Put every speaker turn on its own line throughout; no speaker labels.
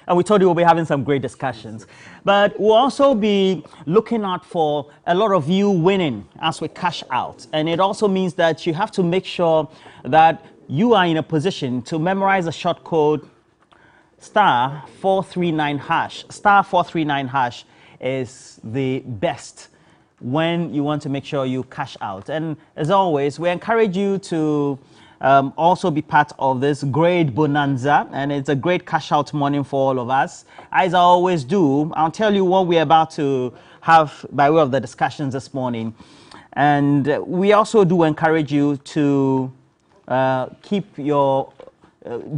And we told you we'll be having some great discussions. But we'll also be looking out for a lot of you winning as we cash out. And it also means that you have to make sure that you are in a position to memorize a short code star 439 hash. Star 439 hash is the best when you want to make sure you cash out. And as always, we encourage you to also be part of this great bonanza, and it's a great cash out morning for all of us. As I always do, I'll tell you what we're about to have by way of the discussions this morning. And we also do encourage you to keep your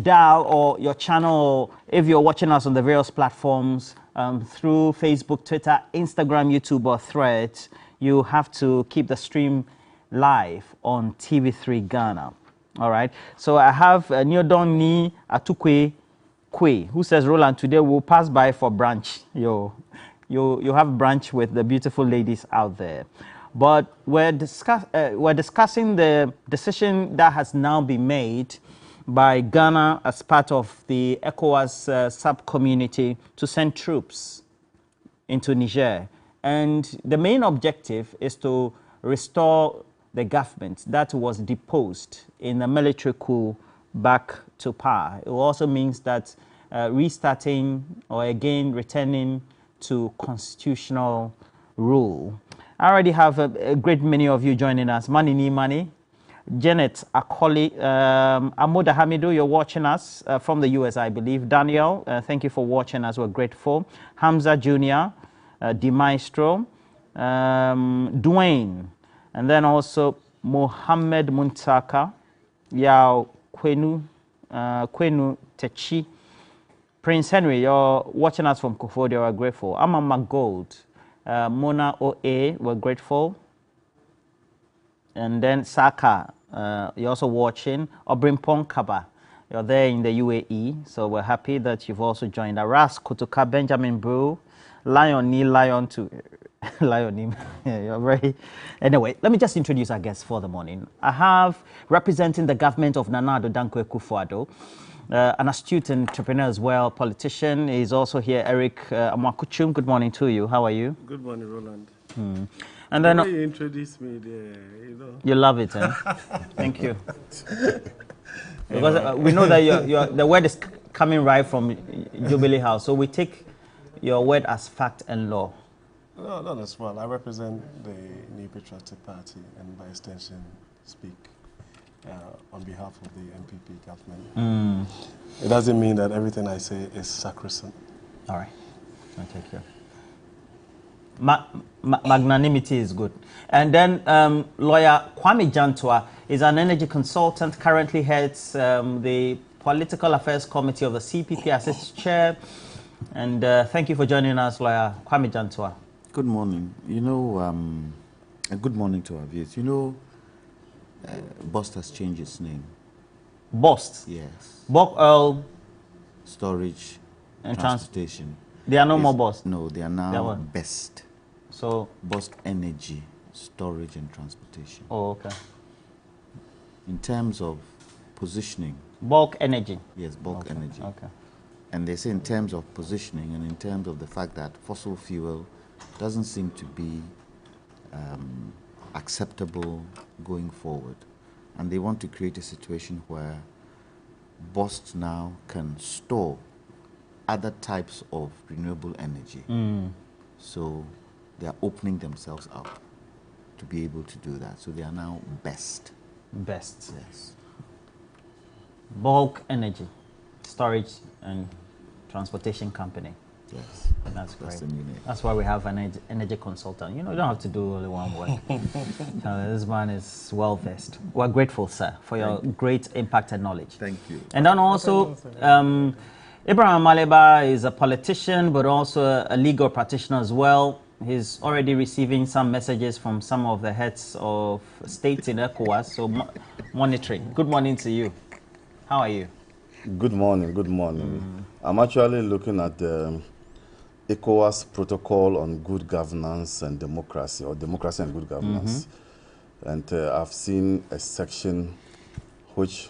dial or your channel, if you're watching us on the various platforms, through Facebook, Twitter, Instagram, YouTube, or Threads, you have to keep the stream live on TV3 Ghana. All right. So I have Nyodoni Atukwe Kwe, who says, Roland, today we'll pass by for brunch. You have brunch with the beautiful ladies out there. But we're discussing the decision that has now been made by Ghana as part of the ECOWAS sub-community to send troops into Niger. And the main objective is to restore the government that was deposed in a military coup back to power. It also means that restarting or again returning to constitutional rule. I already have a great many of you joining us. Manini Mani, Janet Akoli, Amoda Hamidu, you're watching us from the US, I believe. Daniel, thank you for watching us. We're grateful. Hamza Jr., Di Maestro, Dwayne, and then also Mohammed Muntaka, Yao Kwenu Techi, Prince Henry, you're watching us from Kofodia, we're grateful. Amama Gold, Mona OA, we're grateful. And then Saka, you're also watching. Obrimpong Kaba, you're there in the UAE, so we're happy that you've also joined. Aras Kutuka, Benjamin Brew, Lion Neil, Lion to Lion, you're very... Anyway, let me just introduce our guests for the morning. I have, representing the government of Nana Addo Dankwa Akufo-Addo, an astute entrepreneur as well, politician. He's also here, Eric Amwakuchum. Good morning to you. How are you?
Good morning, Roland.
And then
you introduced me there,
You love it, eh? Thank you. Because we know that the word is coming right from Jubilee House, so we take your word as fact and law.
No, not as well. I represent the New Patriotic Party and by extension speak on behalf of the NPP government. It doesn't mean that everything I say is sacrosanct.
All right. I'll take you. Magnanimity is good. And then lawyer Kwame Jantua is an energy consultant, currently heads the Political Affairs Committee of the CPP as its chair. And thank you for joining us, lawyer Kwame Jantua.
Good morning. You know, good morning to our viewers. You know, BOST has changed its name.
BOST?
Yes.
Bulk Oil
Storage
and
Transportation.
They are no more BOST?
No, they are now BEST.
So?
BOST Energy, Storage and Transportation.
Oh, okay.
In terms of positioning.
Bulk Energy?
Yes, Bulk Energy.
Okay.
And they say in terms of positioning and in terms of the fact that fossil fuel doesn't seem to be acceptable going forward. And they want to create a situation where BOST now can store other types of renewable energy. So they are opening themselves up to be able to do that. So they are now BEST.
BEST.
Yes.
Bulk Energy, Storage and Transportation Company.
Yes.
That's great.
That's the new name.
That's why we have an energy consultant. You know, you don't have to do only one work. This man is well versed. We're grateful, sir, for your great impact and knowledge.
Thank you.
And then also, Abraham Maleba is a politician, but also a legal practitioner as well. He's already receiving some messages from some of the heads of states in ECOWAS, so monitoring. Good morning to you. How are you?
Good morning, good morning. I'm actually looking at the ECOWAS protocol on good governance and democracy, or democracy and good governance. And I've seen a section which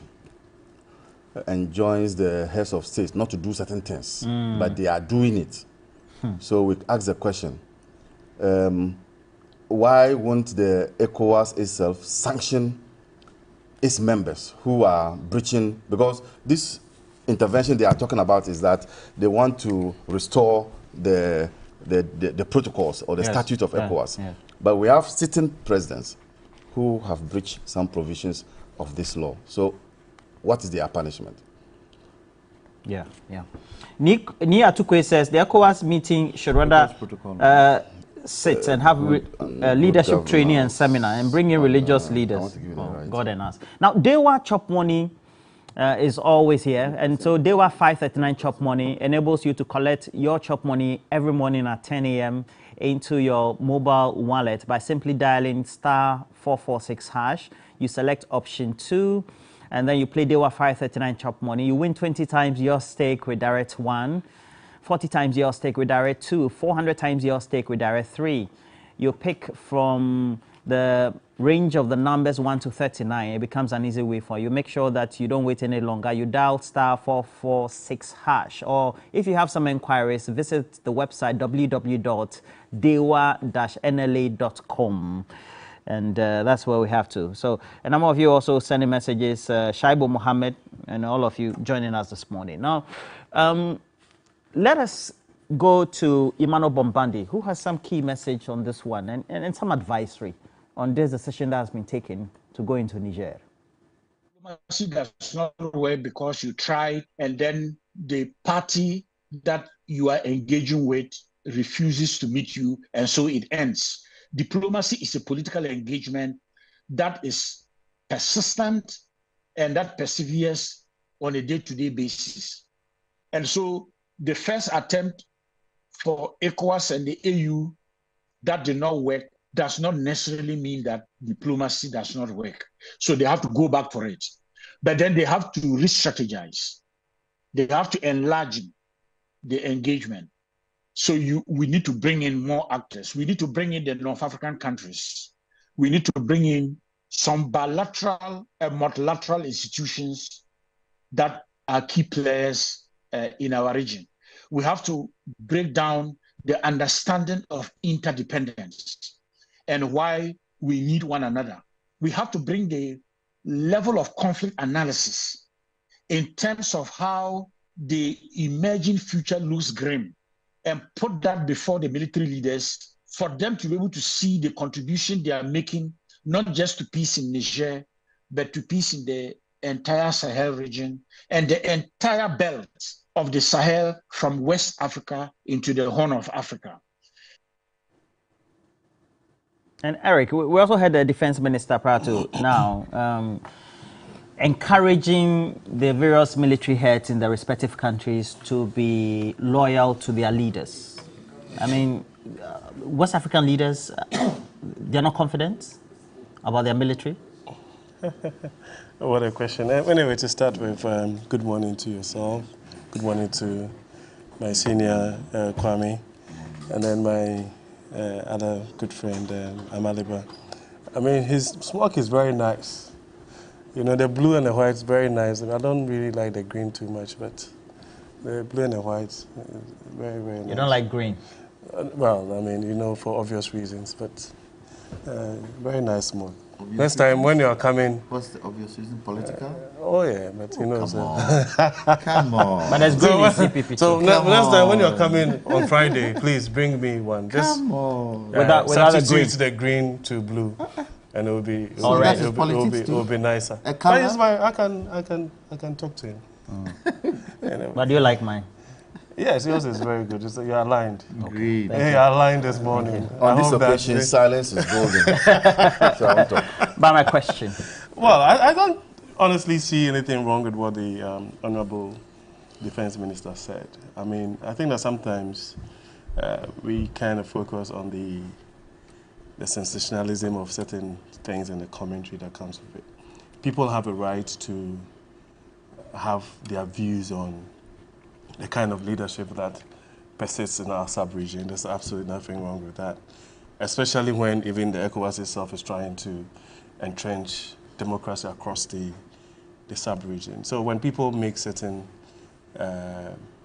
enjoins the heads of states not to do certain things, but they are doing it. So we ask the question, why won't the ECOWAS itself sanction its members who are breaching? Because this intervention they are talking about is that they want to restore the protocols or the statute of ECOWAS. Yeah. But we have sitting presidents who have breached some provisions of this law. So what is their punishment?
Yeah. Nia Tukwe says the ECOWAS meeting should rather sit and have leadership training and seminar and bring in religious leaders. God and us. Now, Dewa Chop Money is always here. And so Dewa 539 Chop Money enables you to collect your Chop Money every morning at 10 a.m. into your mobile wallet by simply dialing *446#. You select option 2, and then you play Dewa 539 Chop Money. You win 20 times your stake with Direct 1, 40 times your stake with Direct 2, 400 times your stake with Direct 3. You pick from the range of the numbers 1 to 39. It becomes an easy way for you. Make sure that you don't wait any longer. You dial *446#. Or if you have some inquiries, visit the website www.dewa-nla.com. And that's where we have to. So a number of you also sending messages, Shaibu Mohammed, and all of you joining us this morning. Now, let us go to Emmanuel Bombandi, who has some key message on this one and some advisory on this decision that has been taken to go into Niger.
Diplomacy does not work because you try and then the party that you are engaging with refuses to meet you, and so it ends. Diplomacy is a political engagement that is persistent and that perseveres on a day-to-day basis. And so the first attempt for ECOWAS and the AU that did not work does not necessarily mean that diplomacy does not work. So they have to go back for it. But then they have to re-strategize. They have to enlarge the engagement. So we need to bring in more actors. We need to bring in the North African countries. We need to bring in some bilateral and multilateral institutions that are key players in our region. We have to break down the understanding of interdependence and why we need one another. We have to bring the level of conflict analysis in terms of how the emerging future looks grim, and put that before the military leaders for them to be able to see the contribution they are making, not just to peace in Niger, but to peace in the entire Sahel region and the entire belt of the Sahel from West Africa into the Horn of Africa.
And Eric, we also had the defense minister prior to now encouraging the various military heads in the respective countries to be loyal to their leaders. I mean, West African leaders, they're not confident about their military?
What a question. Anyway, to start with, good morning to yourself. Good morning to my senior, Kwame, and then my other good friend, Amaliba. I mean, his smoke is very nice. You know, the blue and the white is very nice. I don't really like the green too much, but the blue and the white is very, very nice.
You don't like green?
Well, I mean, you know, for obvious reasons, but very nice smoke. Next time when you're coming...
What's the obvious reason? Political?
Oh, yeah, but you know...
Come on. Come on.
But there's green in CPP.
So next time when you're coming on Friday, please bring me one. Just,
come on.
Without
substitute the green to blue. And it will be nicer. I can talk to him.
Anyway. But do you like mine?
Yes, yours is very good. You're aligned.
Agreed.
Okay. You're aligned this morning.
On this occasion, silence is golden. So I won't talk.
But my question.
Well, I don't honestly see anything wrong with what the Honorable Defense Minister said. I mean, I think that sometimes we kind of focus on the sensationalism of certain things and the commentary that comes with it. People have a right to have their views on the kind of leadership that persists in our sub-region. There's absolutely nothing wrong with that, especially when even the ECOWAS itself is trying to entrench democracy across the the sub-region. So when people make certain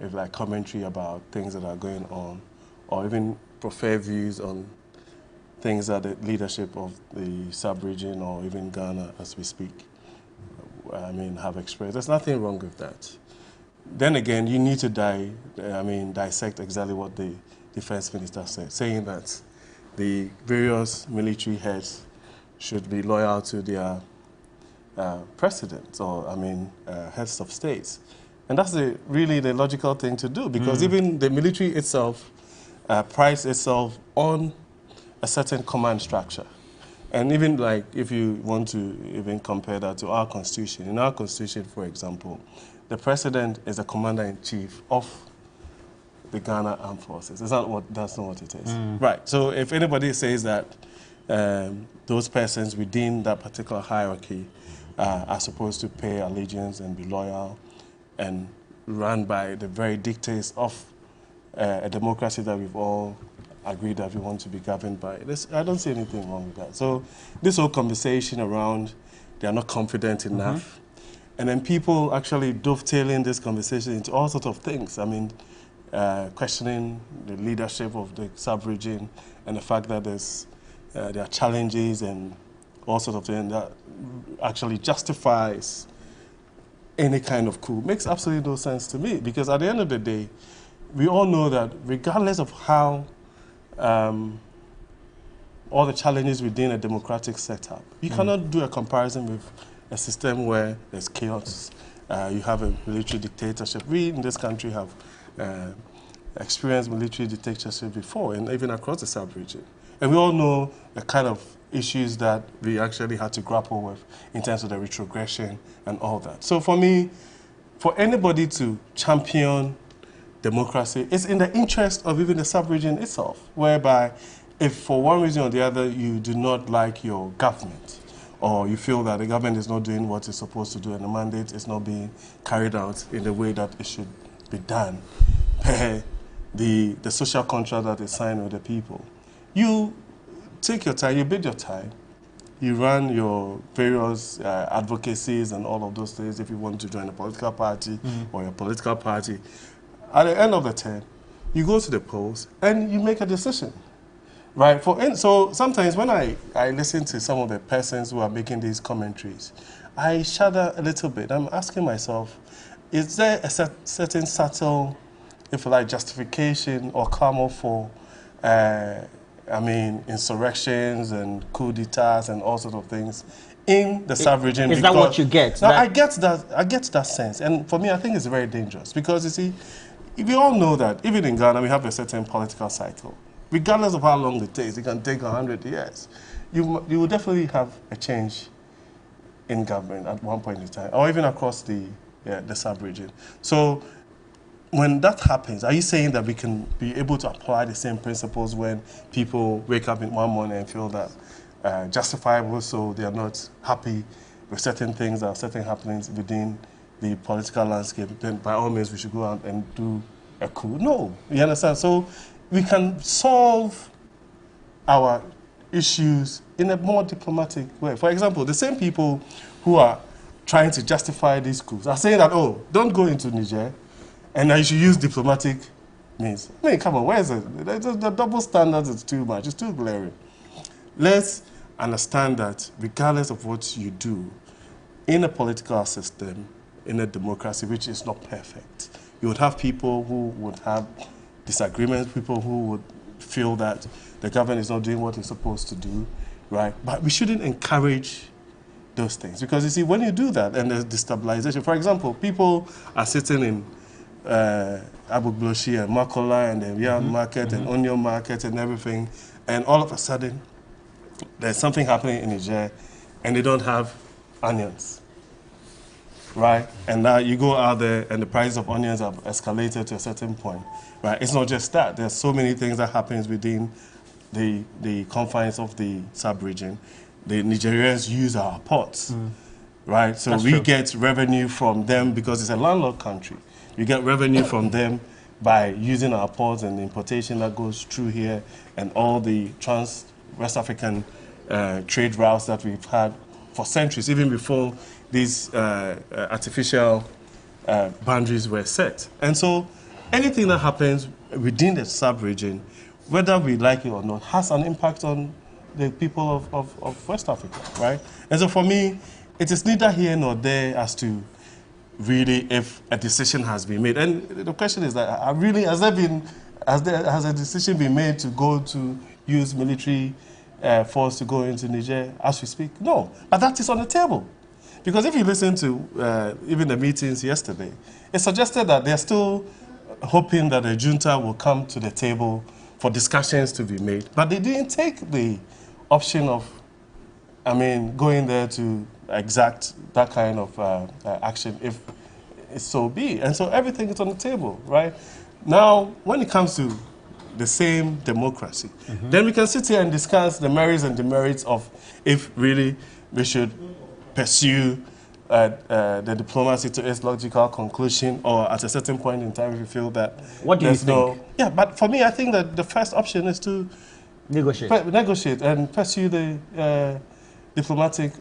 if like commentary about things that are going on, or even prefer views on things that the leadership of the sub-region or even Ghana as we speak, have expressed. There's nothing wrong with that. Then again, you need to dissect exactly what the defense minister said, saying that the various military heads should be loyal to their presidents or, heads of states. And that's really the logical thing to do, because even the military itself prides itself on a certain command structure. And even like if you want to even compare that to our constitution, in our constitution, for example, the president is the commander-in-chief of the Ghana Armed Forces. That's not what it is. Right, so if anybody says that those persons within that particular hierarchy are supposed to pay allegiance and be loyal and run by the very dictates of a democracy that we've all agreed that we want to be governed by. I don't see anything wrong with that. So this whole conversation around they are not confident enough, and then people actually dovetailing this conversation into all sorts of things. Questioning the leadership of the sub-region and the fact that there are challenges and all sorts of things that actually justifies any kind of coup makes absolutely no sense to me, because at the end of the day, we all know that regardless of how all the challenges within a democratic setup, you cannot do a comparison with a system where there's chaos. You have a military dictatorship. We in this country have experienced military dictatorship before, and even across the sub-region. And we all know the kind of issues that we actually had to grapple with in terms of the retrogression and all that. So for me, for anybody to champion democracy, it's in the interest of even the sub-region itself, whereby if for one reason or the other you do not like your government, or you feel that the government is not doing what it's supposed to do and the mandate is not being carried out in the way that it should be done, the social contract that is signed with the people, you take your time, you bid your time, you run your various advocacies and all of those things if you want to join a political party or your political party. At the end of the term, you go to the polls and you make a decision, right? So sometimes when I listen to some of the persons who are making these commentaries, I shudder a little bit. I'm asking myself, is there a certain subtle, if you like, justification or clamor for insurrections and coup d'etats and all sorts of things in the sub-region?
Is that what you get?
Now, I get that sense. And for me, I think it's very dangerous, because, you see, we all know that even in Ghana, we have a certain political cycle. Regardless of how long it takes, it can take 100 years. You will definitely have a change in government at one point in time, or even across the sub-region. So when that happens, are you saying that we can be able to apply the same principles when people wake up in one morning and feel that justifiable, so they are not happy with certain things or certain happenings within the political landscape, then by all means we should go out and do a coup? No, you understand? So we can solve our issues in a more diplomatic way. For example, the same people who are trying to justify these coups are saying that, oh, don't go into Niger, and you should use diplomatic means. I mean, come on, where is it? The double standards is too much. It's too glaring. Let's understand that regardless of what you do in a political system, in a democracy, which is not perfect, you would have people who would have disagreements, people who would feel that the government is not doing what it's supposed to do, right? But we shouldn't encourage those things, because, you see, when you do that and there's destabilization, for example, people are sitting in Abu-Bloshi and Makola and the Yam market and Onion market and everything, and all of a sudden there's something happening in Niger and they don't have onions, right? And now you go out there and the price of onions have escalated to a certain point, right? It's not just that. There's so many things that happens within the confines of the sub-region. The Nigerians use our ports, right? So we get revenue from them because it's a landlocked country. We get revenue from them by using our ports and the importation that goes through here and all the trans-West African trade routes that we've had for centuries, even before these artificial boundaries were set. And so anything that happens within the sub-region, whether we like it or not, has an impact on the people of West Africa, right? And so for me, it is neither here nor there as to really if a decision has been made. And the question is that, has a decision been made to go to use military force to go into Niger as we speak? No, but that is on the table. Because if you listen to even the meetings yesterday, it suggested that they're still hoping that the junta will come to the table for discussions to be made. But they didn't take the option of, going there to exact that kind of action if it so be. And so everything is on the table, right? Now, when it comes to the same democracy, then we can sit here and discuss the merits and demerits of if really we should pursue the diplomacy to its logical conclusion, or at a certain point in time if you feel that
what do you think?
Yeah, but for me, I think that the first option is to negotiate and pursue the diplomatic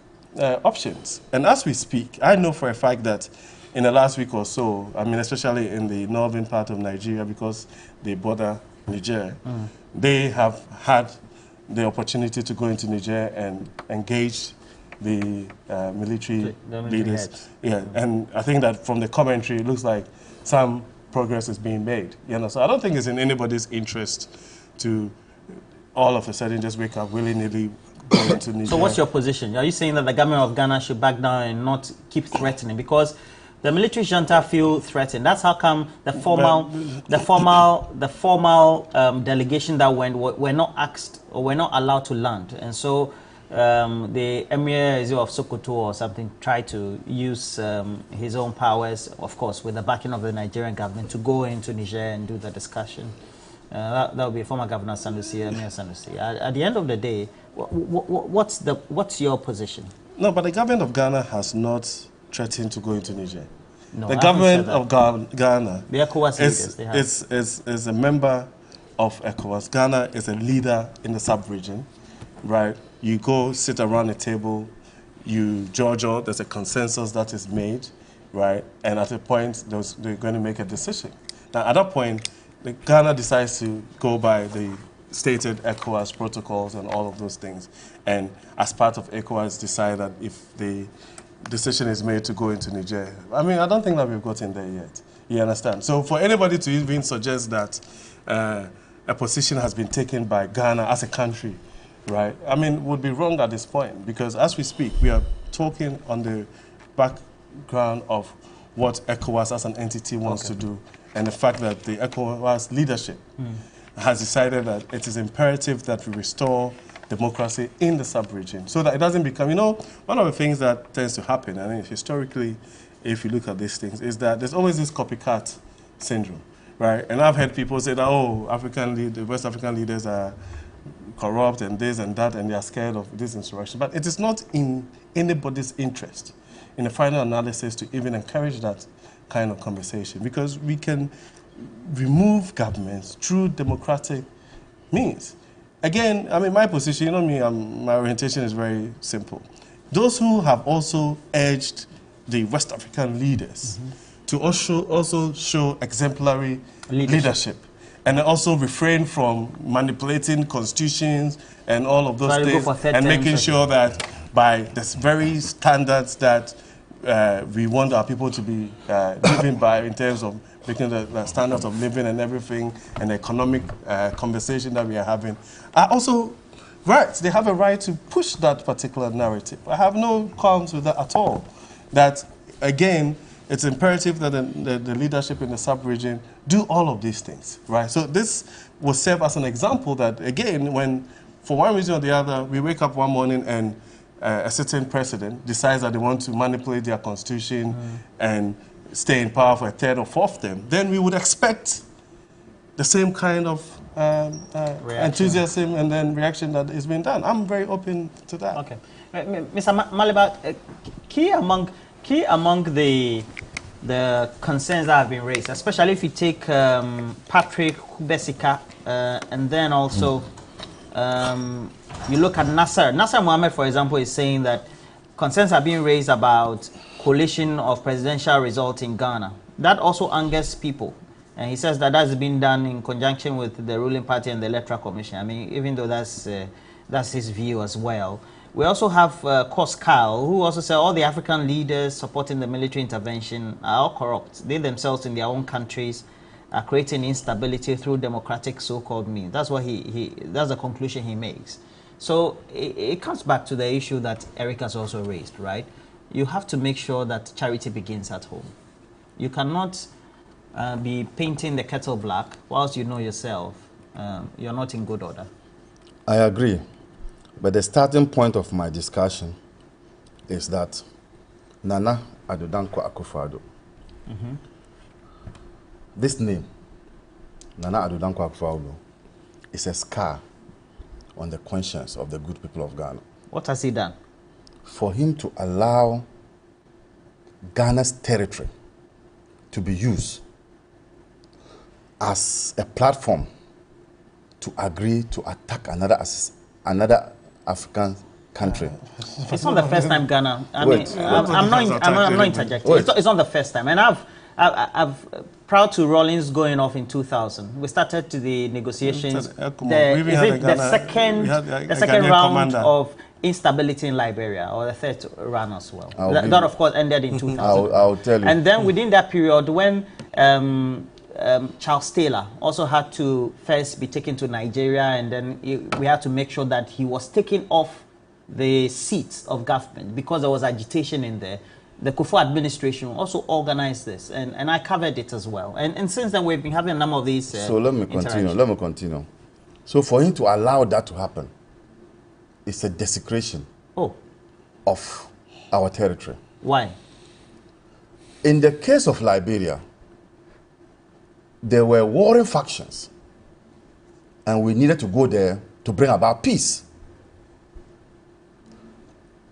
options. And as we speak, I know for a fact that in the last week or so, especially in the northern part of Nigeria, because they border Niger, they have had the opportunity to go into Niger and engage the military leaders.
Heads.
Yeah, and I think that from the commentary, it looks like some progress is being made. So I don't think it's in anybody's interest to all of a sudden just wake up willy-nilly go into Niger.
So what's your position? Are you saying that the government of Ghana should back down and not keep threatening? Because the military junta feel threatened. That's how come the formal delegation that went were not asked or were not allowed to land. And so the Emir of Sokoto or something tried to use his own powers, of course, with the backing of the Nigerian government, to go into Niger and do the discussion. That would be former Governor Sanusi, Emir Sanusi. At the end of the day, what's your position? No,
but the government of Ghana has not threatened to go into Niger.
No,
the government of Ghana
the ECOWAS
is a member of ECOWAS. Ghana is a leader in the sub-region, right? You go sit around a table, you judge out, there's a consensus that is made, right? And at a point, they're going to make a decision. Now, at that point, Ghana decides to go by the stated ECOWAS protocols and all of those things. And as part of ECOWAS, decide that if the decision is made to go into Niger. I don't think that we've gotten there yet. You understand? So for anybody to even suggest that a position has been taken by Ghana as a country, right, would be wrong at this point, because as we speak, we are talking on the background of what ECOWAS as an entity wants to do, and the fact that the ECOWAS leadership has decided that it is imperative that we restore democracy in the sub-region so that it doesn't become, one of the things that tends to happen, I think historically, if you look at these things, is that there's always this copycat syndrome, right? And I've heard people say that, the West African leaders are corrupt and this and that, and they are scared of this insurrection. But it is not in anybody's interest, in the final analysis, to even encourage that kind of conversation, because we can remove governments through democratic means. Again, my position, my orientation is very simple. Those who have also urged the West African leaders to also show exemplary leadership and also refrain from manipulating constitutions and all of those things, and making sure that by the very standards that we want our people to be living by, in terms of making the standards of living and everything, and the economic conversation that we are having, are also right. They have a right to push that particular narrative. I have no qualms with that at all. That, again, it's imperative that the leadership in the sub-region do all of these things, right? So this will serve as an example that, again, when, for one reason or the other, we wake up one morning and a certain president decides that they want to manipulate their constitution and stay in power for a third or fourth term, then we would expect the same kind of enthusiasm and then reaction that is being done. I'm very open to that.
Okay. Mr. Maliba, key among the concerns that have been raised, especially if you take Patrick Besika and then also you look at Nasser. Nasser Mohammed, for example, is saying that concerns are being raised about coalition of presidential results in Ghana. That also angers people. And he says that that's been done in conjunction with the ruling party and the Electoral Commission. I mean, even though that's his view as well. We also have Kos Kyle, who also said all the African leaders supporting the military intervention are all corrupt. They themselves in their own countries are creating instability through democratic so-called means. That's what that's the conclusion he makes. So it comes back to the issue that Eric has also raised, right? You have to make sure that charity begins at home. You cannot be painting the kettle black whilst you know yourself you're not in good order.
I agree. But the starting point of my discussion is that Nana Addo Dankwa Akufo-Addo, this name, Nana Addo Dankwa Akufo-Addo, is a scar on the conscience of the good people of Ghana.
What has he done?
For him to allow Ghana's territory to be used as a platform to agree to attack another African country.
It's not the first time Ghana. I'm not interjecting. It's not the first time, and I've proud to Rawlings going off in 2000. We started to the negotiations. The second round of instability in Liberia, or the third round as well. That of course ended in 2000.
I'll tell you.
And then within that period, when Charles Taylor also had to first be taken to Nigeria, and then we had to make sure that he was taken off the seats of government because there was agitation in there. The Kufuor administration also organized this, and I covered it as well. And since then, we've been having a number of these.
So let me continue. So for him to allow that to happen, it's a desecration of our territory.
Why?
In the case of Liberia, there were warring factions, and we needed to go there to bring about peace.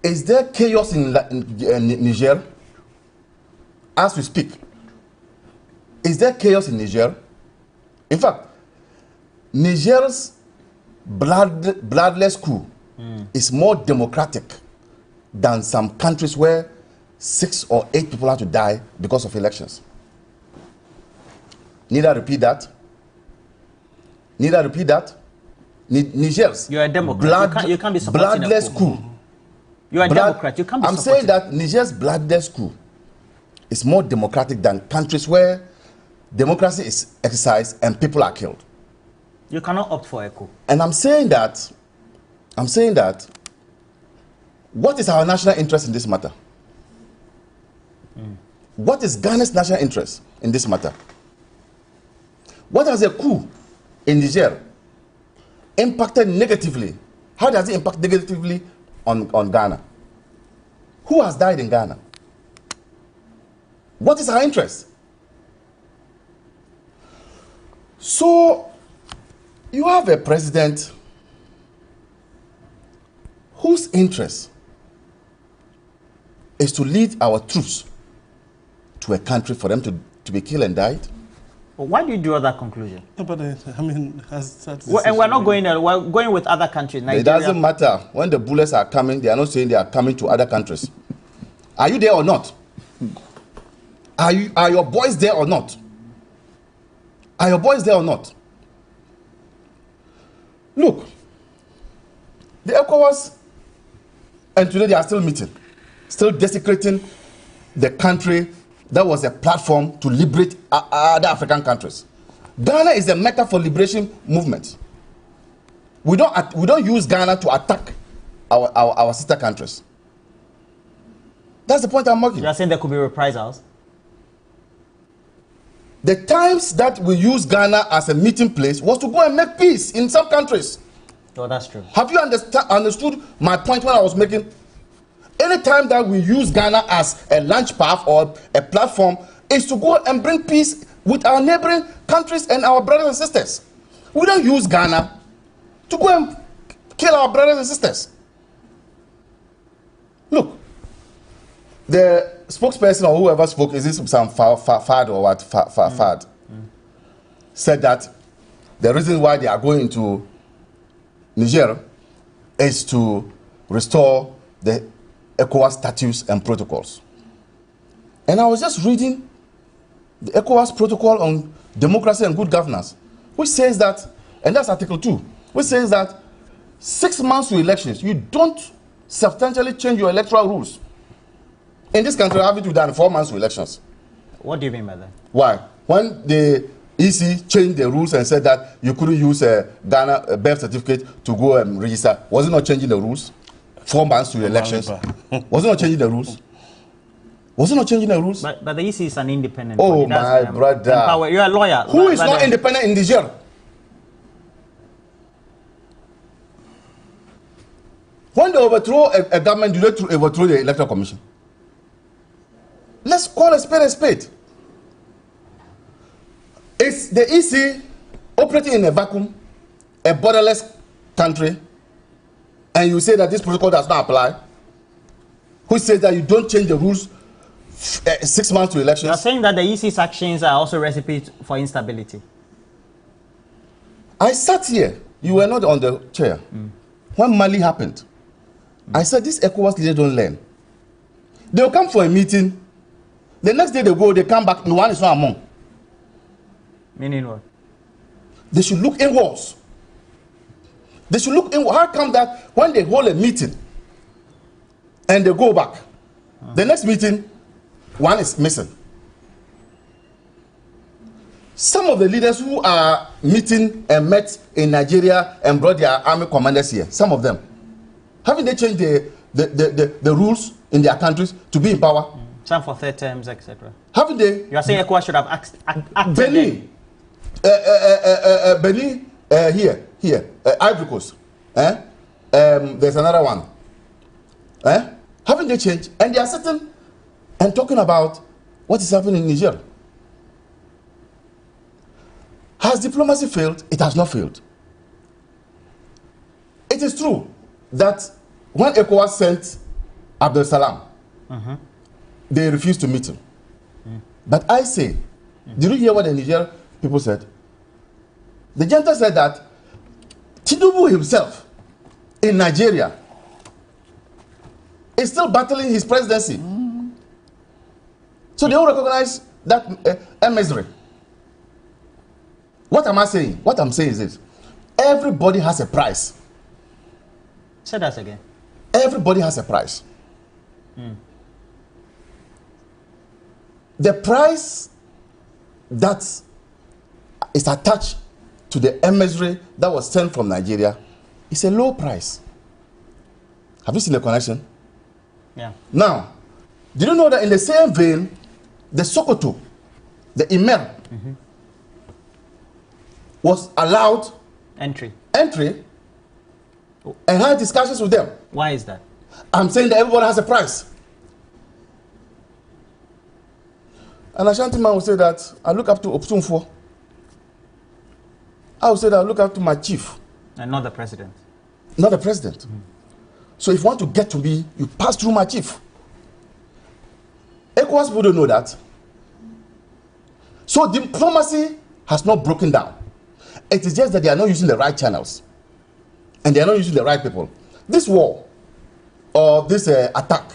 Is there chaos in Niger as we speak? Is there chaos in Niger? In fact, Niger's bloodless coup is more democratic than some countries where 6 or 8 people had to die because of elections. Need I repeat that? Niger's
you're a Democrat. You can't be supporting
bloodless coup.
You're a Democrat. You can't be
I'm saying that Niger's bloodless coup is more democratic than countries where democracy is exercised and people are killed.
You cannot opt for a coup.
And I'm saying that what is our national interest in this matter? What is Ghana's national interest in this matter? What has a coup in Niger impacted negatively? How does it impact negatively on Ghana? Who has died in Ghana? What is our interest? So you have a president whose interest is to lead our troops to a country for them to be killed and died.
But why do you draw that conclusion?
No, but I mean, and
we're not going there. We're going with other countries. Nigeria.
It doesn't matter. When the bullets are coming, they are not saying they are coming to other countries. Are you there or not? Are your boys there or not? Are your boys there or not? Look, the ECOWAS, and today they are still meeting, still desecrating the country that was a platform to liberate other African countries. Ghana is a mecca for liberation movement. We don't use Ghana to attack our sister countries. That's the point I'm making.
You're saying there could be reprisals?
The times that we use Ghana as a meeting place was to go and make peace in some countries.
Oh, that's true.
Have you understood my point when I was making? Anytime that we use Ghana as a launch pad or a platform is to go and bring peace with our neighboring countries and our brothers and sisters. We don't use Ghana to go and kill our brothers and sisters. Look, the spokesperson or whoever spoke, is this some Fad or what? Fad said that the reason why they are going to Niger is to restore the ECOWAS statutes and protocols. And I was just reading the ECOWAS protocol on democracy and good governance, which says that, and that's Article 2, which says that 6 months to elections, you don't substantially change your electoral rules. In this country, have it to done 4 months to elections.
What do you mean by that?
Why? When the EC changed the rules and said that you couldn't use a Ghana birth certificate to go and register, was it not changing the rules? 4 months to elections. Was it not changing the rules? Was it not changing the rules?
But the EC is an independent
Oh,
body.
my brother.
Empower. You're a lawyer.
Who is not independent in Niger? When they overthrow a government, do they overthrow the Electoral Commission? Let's call a spade a spade. Is the EC operating in a vacuum, a borderless country, and you say that this protocol does not apply? Who says that you don't change the rules 6 months to elections?
You're saying that the EC's actions are also recipes for instability.
I sat here. You were not on the chair. When Mali happened, I said, these ECOWAS leaders don't learn. They'll come for a meeting. The next day they go, they come back, no one is not among.
Meaning what?
They should look inwards. They should look inwards. How come that when they hold a meeting and they go back, the next meeting, one is missing? Some of the leaders who are meeting and met in Nigeria and brought their army commanders here, some of them, haven't they changed the rules in their countries to be in power?
Some for third terms, etc.
Haven't they?
You are saying ECOWAS should have acted.
Benin, Benin, here, Ivory Coast. There's another one. Haven't they changed? And they are sitting and talking about what is happening in Niger. Has diplomacy failed? It has not failed. It is true that when ECOWAS sent Abdel Salam, they refused to meet him. But I say, did you hear what the Niger people said? The junta said that Tinubu himself in Nigeria is still battling his presidency. So they all recognize that misery. What am I saying? What I'm saying is this: everybody has a price.
Say that again.
Everybody has a price. The price that is attached to the emissary that was sent from Nigeria is a low price. Have you seen the connection?
Yeah.
Now, did you know that in the same vein, the Sokoto, the Emir, was allowed entry and had discussions with them?
Why is that?
I'm saying that everybody has a price. And Ashanti man will say that I look up to Optumfo. I will say that I look up to my chief.
And not the president.
Not the president. So if you want to get to me, you pass through my chief. ECOWAS people don't know that. So diplomacy has not broken down. It is just that they are not using the right channels. And they are not using the right people. This war, or this attack,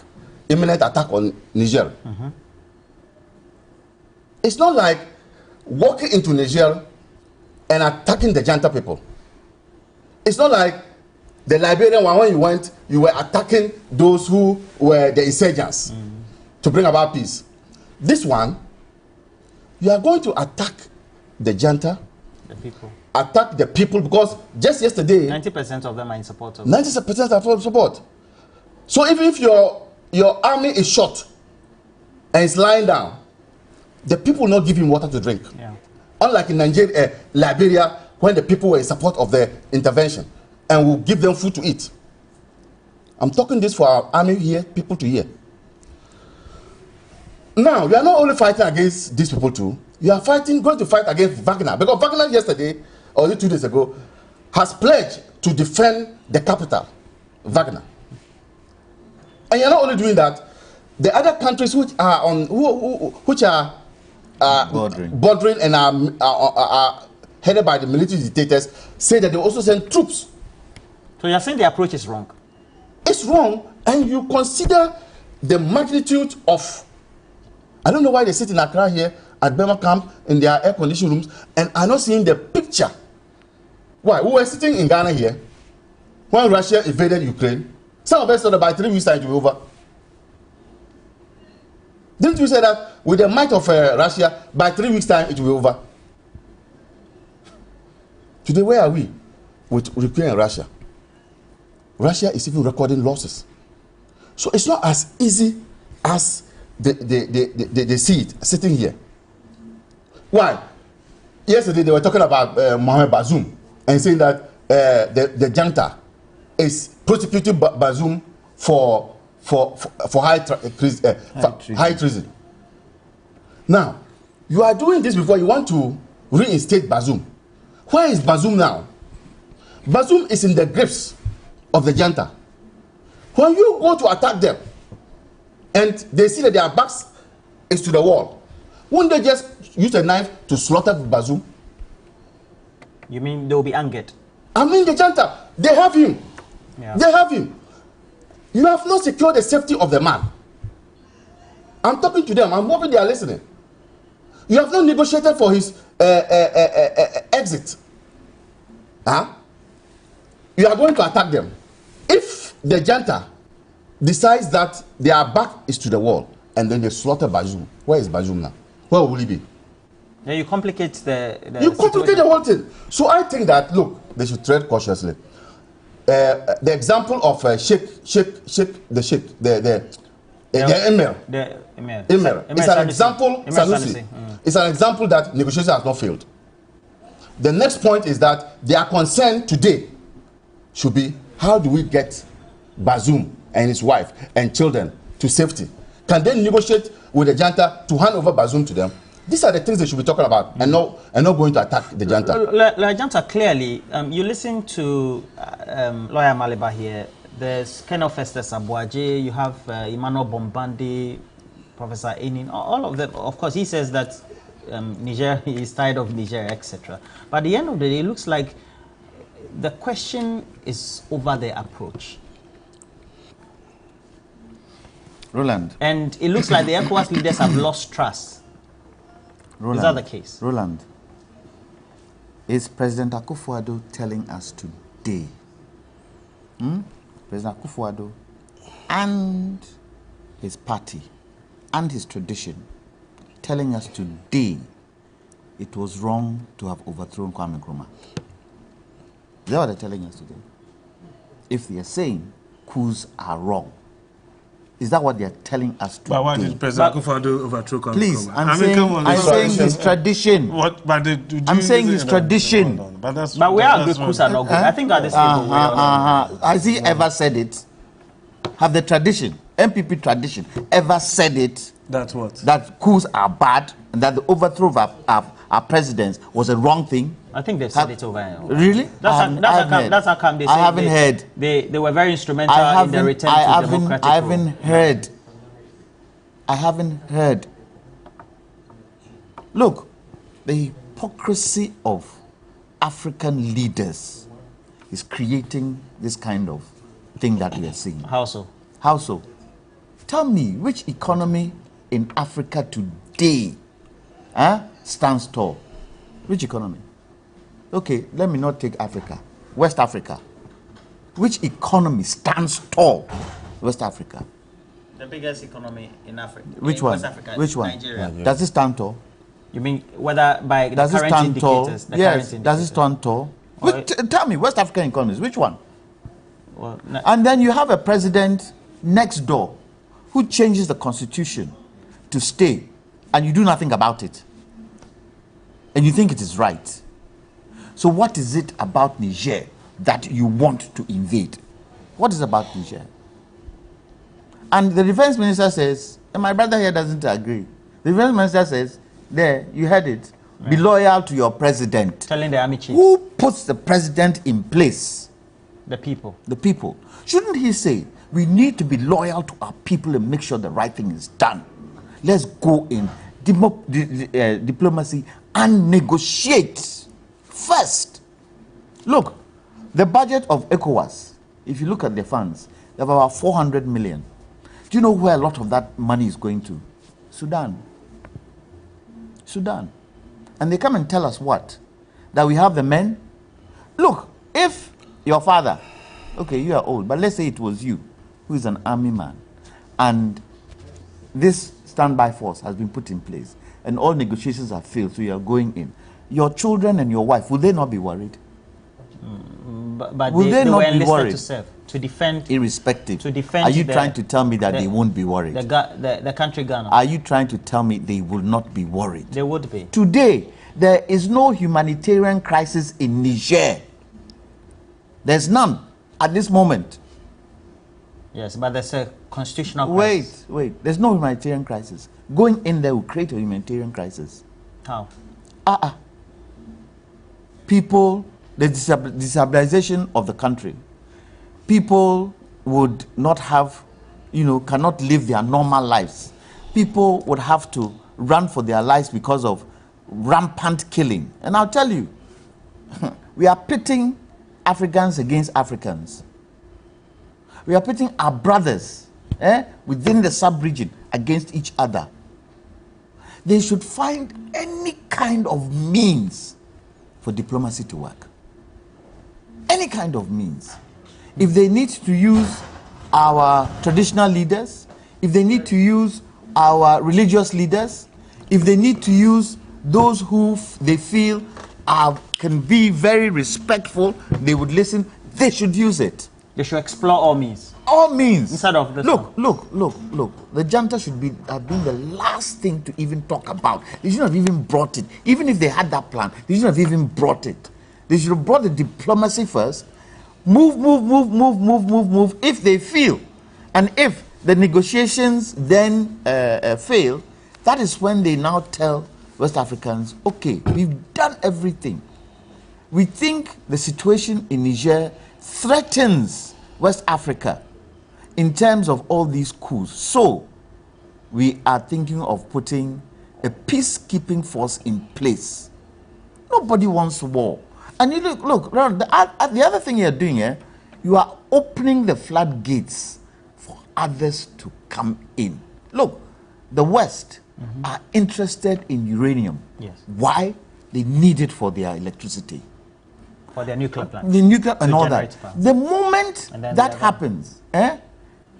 imminent attack on Niger, it's not like walking into Niger and attacking the Janta people. It's not like the Liberian one, when you went, you were attacking those who were the insurgents to bring about peace. This one, you are going to attack the Janta,
the people.
Attack the people, because just yesterday
90% of them are in support of
90% are for support. So even if your army is shot and is lying down, the people will not give him water to drink.
Yeah.
Unlike in Nigeria, Liberia, when the people were in support of the intervention and will give them food to eat. I'm talking this for our army here, people to hear. Now, we are not only fighting against these people too, you are going to fight against Wagner, because Wagner yesterday, or 2 days ago, has pledged to defend the capital, Wagner. And you're not only doing that, the other countries which are bordering and are headed by the military dictators say that they also send troops.
So you're saying the approach is wrong?
It's wrong, and you consider the magnitude of, I don't know why they sit in Accra here at Burma camp in their air-conditioned rooms and are not seeing the picture. Why? We were sitting in Ghana here when Russia invaded Ukraine. Some of us thought about 3 weeks time to be over. Didn't you say that with the might of Russia, by 3 weeks time it will be over? Today, where are we with Ukraine and Russia? Russia is even recording losses. So it's not as easy as they see it sitting here. Why? Yesterday they were talking about Mohamed Bazoum and saying that the junta is prosecuting Bazoum for high treason. Now, you are doing this before you want to reinstate Bazoum. Where is Bazoum now? Bazoum is in the grips of the junta. When you go to attack them and they see that their backs is to the wall, won't they just use a knife to slaughter Bazoum?
You mean they'll be angered?
I mean the junta, they have him.
Yeah.
They have him. You have not secured the safety of the man. I'm talking to them. I'm hoping they are listening. You have not negotiated for his exit. Huh? You are going to attack them. If the junta decides that their back is to the wall and then they slaughter Bazoum, where is Bazoum now? Where will he be?
Yeah, you complicate the
You complicate the whole thing. So I think that, look, they should tread cautiously. The example of the Emir.
The Emir.
It's an example, Sanusi. It's an example that negotiation has not failed. The next point is that their concern today should be, how do we get Bazoum and his wife and children to safety? Can they negotiate with the junta to hand over Bazoum to them? These are the things they should be talking about, and not going to attack the junta.
La junta, clearly, you listen to lawyer Maliba here. There's Colonel Festus Abuaje, you have Emmanuel Bombandi, Professor Enin, all of them. Of course, he says that Niger is tired of Niger, etc. But at the end of the day, it looks like the question is over the approach.
Roland.
And it looks like the ECOWAS leaders have lost trust.
Roland,
is that the case?
Roland, is President Akufo-Addo telling us today, President Akufo-Addo and his party and his tradition, telling us today it was wrong to have overthrown Kwame Nkrumah? Is that what they're telling us today? If they are saying coups are wrong, is that what they are telling us today?
But why did President Akufo-Addo overthrow Kwame Nkrumah?
Please, I'm saying his tradition.
What? But
I'm saying his tradition.
But
we are good, coups are not good. I think at this table,
has he ever said it? Have the tradition, MPP tradition, ever said it?
That's what?
That coups are bad and that the overthrow of our presidents was a wrong thing?
I think they've said it over and over.
Really?
That's how come they say
I haven't heard.
They were very instrumental in the return to democratic rule.
I haven't heard. Look, the hypocrisy of African leaders is creating this kind of thing that we are seeing.
How so?
How so? Tell me, which economy in Africa today stands tall? Which economy? Okay, let me not take Africa. West Africa. Which economy stands tall? West Africa.
The biggest economy in Africa.
Which one?
West Africa,
Which one?
Nigeria.
Does it stand tall?
You mean whether by the
does
current
it stand
indicators?
Tall? Yes. Does it stand tall? Tell me, West African economies, which one?
Well,
and then you have a president next door who changes the constitution to stay, and you do nothing about it. And you think it is right. So what is it about Niger that you want to invade? What is about Niger? And the defense minister says, and my brother here doesn't agree. The defense minister says, there, you heard it, right. Be loyal to your president.
Telling the army chief.
Who puts the president in place?
The people.
The people. Shouldn't he say, we need to be loyal to our people and make sure the right thing is done? Let's go in diplomacy and negotiate first. Look, the budget of ECOWAS, if you look at the funds, They have about 400 million. Do you know where a lot of that money is going to? Sudan. Sudan. And they come and tell us what? That we have the men. Look, if your father, okay, you are old, but let's say it was you, who is an army man, and this standby force has been put in place, and all negotiations have failed, so you are going in. Your children and your wife, will they not be worried?
But
will they
not
were
be
enlisted
worried?
to
serve, to defend.
Irrespective.
To defend.
Are you trying to tell me that they won't be worried?
The country Ghana.
Are you trying to tell me they will not be worried?
They would be.
Today, there is no humanitarian crisis in Niger. There's none at this moment.
Yes, but there's a constitutional crisis.
Wait. There's no humanitarian crisis. Going in there will create a humanitarian crisis.
How?
People, the destabilization of the country. People would not have, cannot live their normal lives. People would have to run for their lives because of rampant killing. And I'll tell you, we are pitting Africans against Africans. We are pitting our brothers within the sub-region against each other. They should find any kind of means for diplomacy to work. Any kind of means. If they need to use our traditional leaders, if they need to use our religious leaders, if they need to use those who they feel can be very respectful, they would listen, they should use it.
They should explore all means.
All means.
Instead of this
look. The junta should have been the last thing to even talk about. They should have even brought it. Even if they had that plan, they should have even brought it. They should have brought the diplomacy first. Move. If they feel, and if the negotiations then fail, that is when they now tell West Africans, okay, we've done everything. We think the situation in Niger threatens West Africa in terms of all these coups. So we are thinking of putting a peacekeeping force in place. Nobody wants war. And you look, the other thing you're doing here, you are opening the floodgates for others to come in. Look, the West are interested in uranium.
Yes.
Why? They need it for their electricity.
For their nuclear plants.
The nuclear and all that.
Power.
The moment that happens,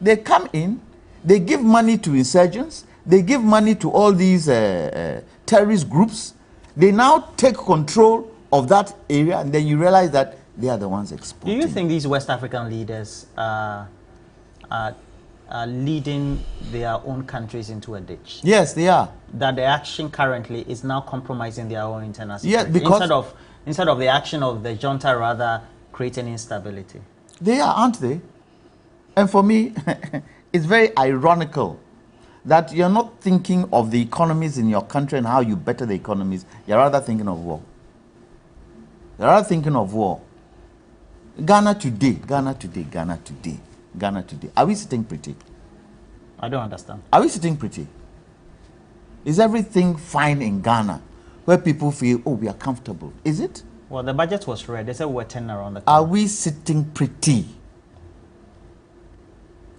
they come in, they give money to insurgents, they give money to all these terrorist groups. They now take control of that area, and then you realize that they are the ones exporting.
Do you think these West African leaders are leading their own countries into a ditch?
Yes, they are.
That the action currently is now compromising their own internal security.
Yes, because
instead of the action of the junta rather creating instability.
They are, aren't they? And for me, it's very ironical that you're not thinking of the economies in your country and how you better the economies. You're rather thinking of war. You're rather thinking of war. Ghana today. Are we sitting pretty?
I don't understand.
Are we sitting pretty? Is everything fine in Ghana where people feel, oh, we are comfortable? Is it?
Well, the budget was read. They said we were 10 around the country.
Are we sitting pretty?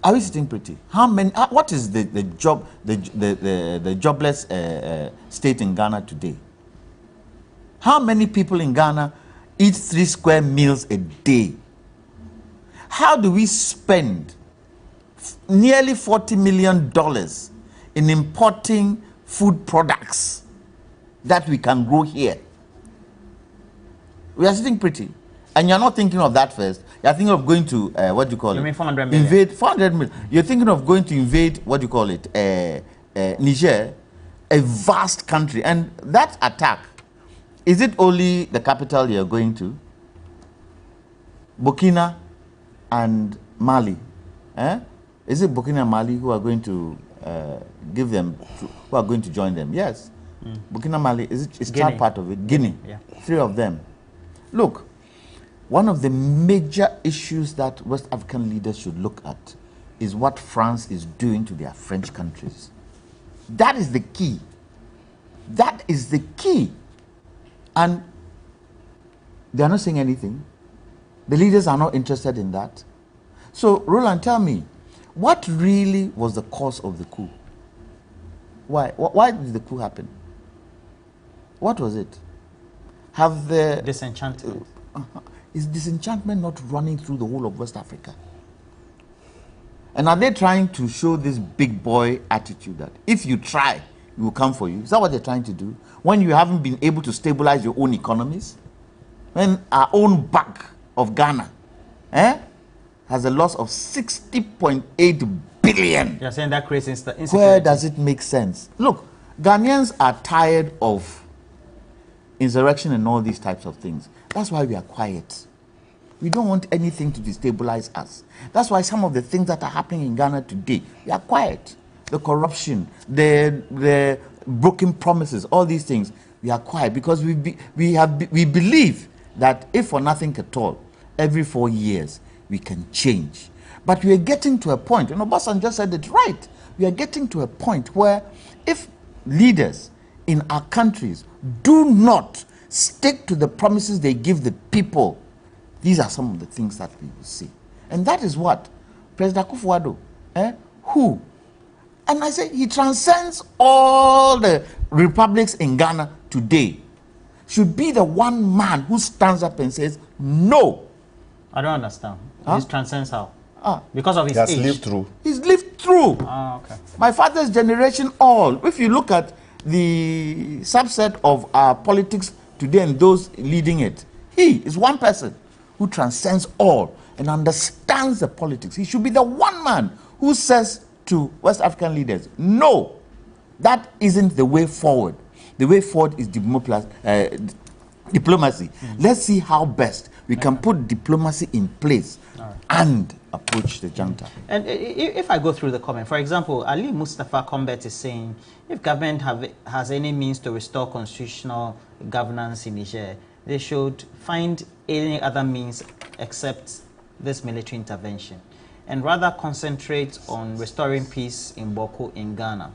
Are we sitting pretty? How many? What is the jobless state in Ghana today? How many people in Ghana eat 3 square meals a day? How do we spend nearly $40 million in importing food products that we can grow here? We are sitting pretty. And you're not thinking of that first. You're thinking of going to, what do you call it?
You mean 400 million?
Invade 400 million. You're thinking of going to invade, what do you call it? Niger, a vast country. And that attack, is it only the capital you're going to? Burkina and Mali. Is it Burkina and Mali who are going to give them, who are going to join them? Yes. Burkina, Mali, it's not part of it. Guinea.
Yeah.
3 of them. Look, one of the major issues that West African leaders should look at is what France is doing to their French countries. That is the key. That is the key. And they are not saying anything. The leaders are not interested in that. So, Roland, tell me, what really was the cause of the coup? Why did the coup happen? What was it? Have the
disenchantment?
Is disenchantment not running through the whole of West Africa? And are they trying to show this big boy attitude that if you try, it will come for you? Is that what they're trying to do? When you haven't been able to stabilize your own economies? When our own bank of Ghana has a loss of 60.8 billion.
You're saying that creates insecurity.
Where does it make sense? Look, Ghanaians are tired of insurrection and all these types of things. That's why we are quiet. We don't want anything to destabilize us. That's why some of the things that are happening in Ghana today, we are quiet. The corruption, the broken promises, all these things, we are quiet because we believe that if for nothing at all, every 4 years, we can change. But we are getting to a point, Bosan just said it right, we are getting to a point where if leaders in our countries do not stick to the promises they give the people, these are some of the things that we will see. And that is what President Akufo-Addo, who, and I say he transcends all the republics in Ghana today, should be the one man who stands up and says, no.
I don't understand.
Huh?
He transcends how? Because of his age.
He has lived through.
He's lived through.
Okay.
My father's generation, all. If you look at the subset of our politics today and those leading it, he is one person who transcends all and understands the politics. He should be the one man who says to West African leaders, no, that isn't the way forward. The way forward is diplomacy. Let's see how best we can put diplomacy in place and approach the junta.
And if I go through the comment, for example, Ali Mustafa Combet is saying, if government has any means to restore constitutional governance in Niger, they should find any other means except this military intervention and rather concentrate on restoring peace in Boko in Ghana.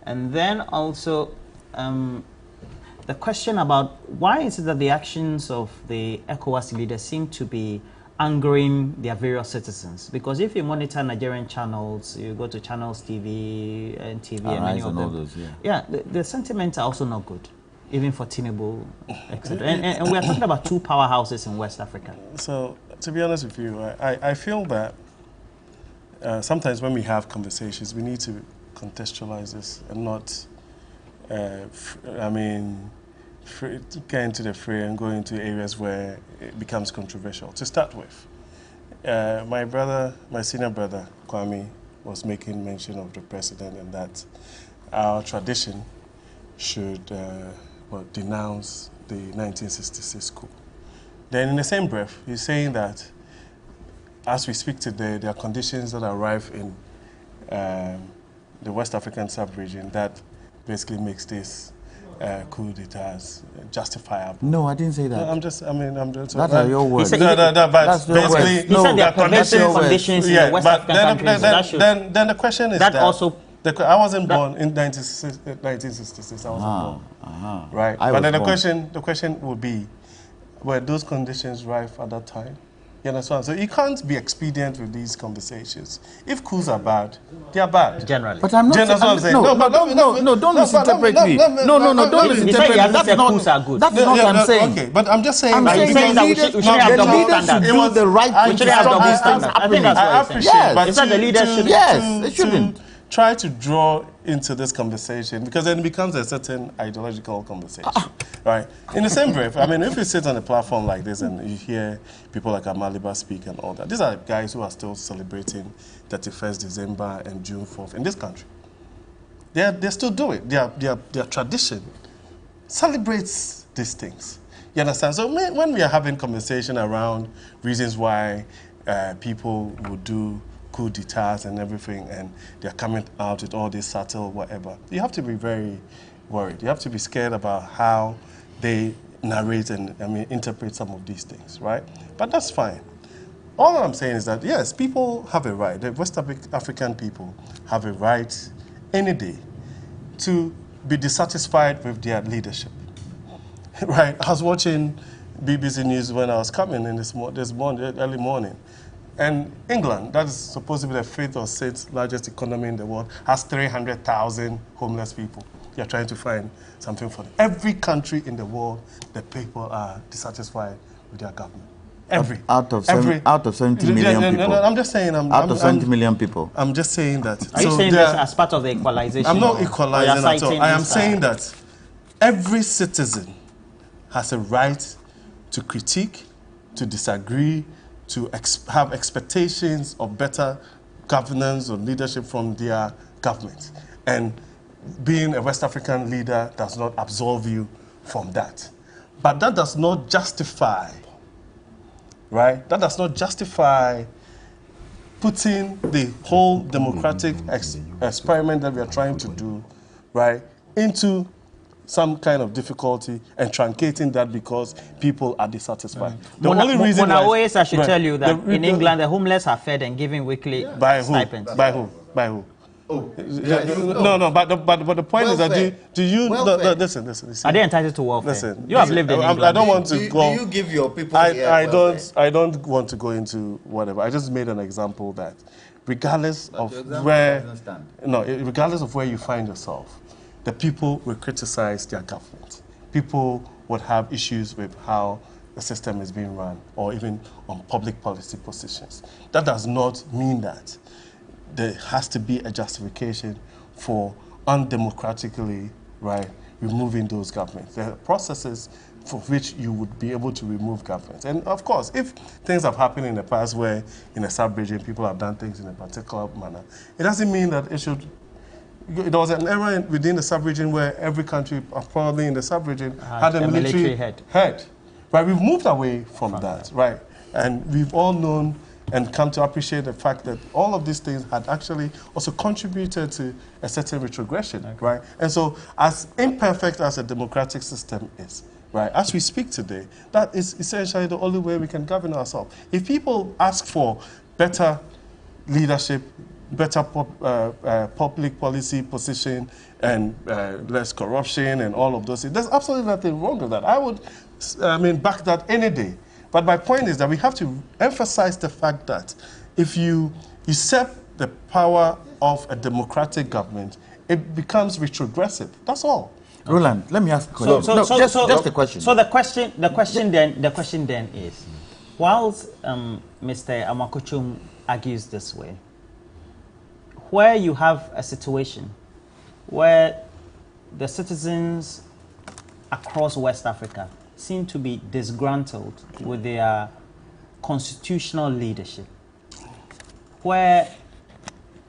And then also the question about why is it that the actions of the ECOWAS leaders seem to be angering their various citizens? Because if you monitor Nigerian channels, you go to Channels TV, NTV, and many of them.
Those,
the sentiments are also not good, even for Tinubu, etc. And we are talking about two powerhouses in West Africa.
So, to be honest with you, I feel that sometimes when we have conversations, we need to contextualize this and not, get into the fray and go into areas where it becomes controversial. To start with, my senior brother, Kwame, was making mention of the president and that our tradition should denounce the 1966 coup. Then in the same breath, he's saying that as we speak today, there are conditions that arrive in the West African sub-region that basically makes this coup d'etat justifiable.
No, I didn't say that.
No, I'm just.
That are your words.
He
But
That's your
basically,
words.
He said there are permissive conditions in the West
but
African countries.
then the question is
that also.
I wasn't born in 1966. I wasn't born. Right. But then the question would be, were those conditions rife at that time? You understand? So you can't be expedient with these conversations. If coups are bad, they are bad.
Generally.
But I'm not.
That's what I'm saying.
No, don't misinterpret me. No, don't misinterpret me. That's not.
Coups are good.
That's not what I'm saying.
Okay, but I'm just saying.
I'm saying
that we should have double standards.
should do the right thing.
We should have double standards. I think that's
I
what
appreciate.
Yes.
But
Is that the leaders should?
Yes, they shouldn't.
Try to draw into this conversation because then it becomes a certain ideological conversation, right? In the same breath, if you sit on a platform like this and you hear people like Amaliba speak and all that, these are guys who are still celebrating 31st December and June 4th in this country. They still do it. Their tradition celebrates these things. You understand? So when we are having conversation around reasons why people would do coup d'etats and everything, and they're coming out with all this subtle whatever, you have to be very worried. You have to be scared about how they narrate and interpret some of these things, right? But that's fine. All I'm saying is that, yes, people have a right, the West African people have a right any day to be dissatisfied with their leadership, right? I was watching BBC News when I was coming in this morning, early morning. And England, that is supposed to be the fifth or sixth largest economy in the world, has 300,000 homeless people. You're trying to find something for them. Every country in the world, the people are dissatisfied with their government.
Out of 70 million people.
No, I'm just saying.
Out of 70 million people.
I'm just saying that.
Are you saying this as part of the equalization?
I'm not equalizing at all. I am saying that every citizen has a right to critique, to disagree, to have expectations of better governance or leadership from their government. And being a West African leader does not absolve you from that. But that does not justify, right? That does not justify putting the whole democratic experiment that we are trying to do, right, into some kind of difficulty and truncating that because people are dissatisfied. The only reason
why... I should tell you that in England, the homeless are fed and given weekly stipends.
By who? By who?
Oh,
no, but the point is that do you listen.
Are they entitled to welfare?
Listen,
you have lived in England.
I don't want to go. Do you give your people
I don't want to go into whatever. I just made an example that regardless of where you find yourself, the people will criticize their government. People would have issues with how the system is being run or even on public policy positions. That does not mean that there has to be a justification for undemocratically, right, removing those governments. There are processes for which you would be able to remove governments. And of course, if things have happened in the past where in a sub-region people have done things in a particular manner, it doesn't mean that it should... There was an era within the sub-region where every country, probably in the sub-region, had a military head. Right, we've moved away from that, right? And we've all known and come to appreciate the fact that all of these things had actually also contributed to a certain retrogression, right? And so as imperfect as a democratic system is, right, as we speak today, that is essentially the only way we can govern ourselves. If people ask for better leadership, better public policy position, and less corruption and all of those things, there's absolutely nothing wrong with that. I would, back that any day. But my point is that we have to emphasize the fact that if you usurp the power of a democratic government, it becomes retrogressive. That's all.
Roland, let me ask a question. Just a question.
So the question then is, whilst Mr. Amakochum argues this way, where you have a situation where the citizens across West Africa seem to be disgruntled with their constitutional leadership, where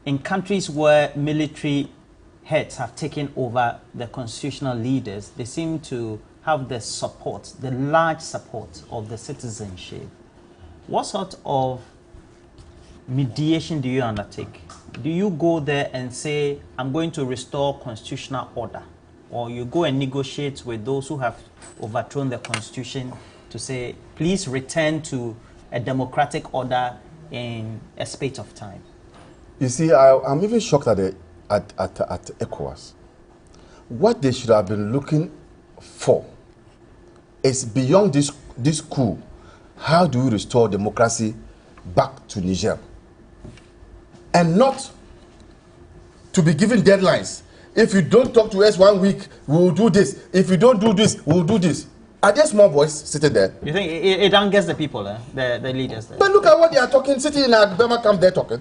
in countries where military heads have taken over the constitutional leaders, they seem to have the support, the large support of the citizenship. What sort of mediation do you undertake? Do you go there and say, I'm going to restore constitutional order? Or you go and negotiate with those who have overthrown the constitution to say, please return to a democratic order in a space of time?
You see, I'm even shocked at ECOWAS. What they should have been looking for is beyond this coup. How do we restore democracy back to Niger? And not to be given deadlines. If you don't talk to us 1 week, we will do this. If you don't do this, we will do this. Are there small boys sitting there?
You think it angers the people, the leaders there?
But look at what they are talking, sitting in a Burma camp there talking.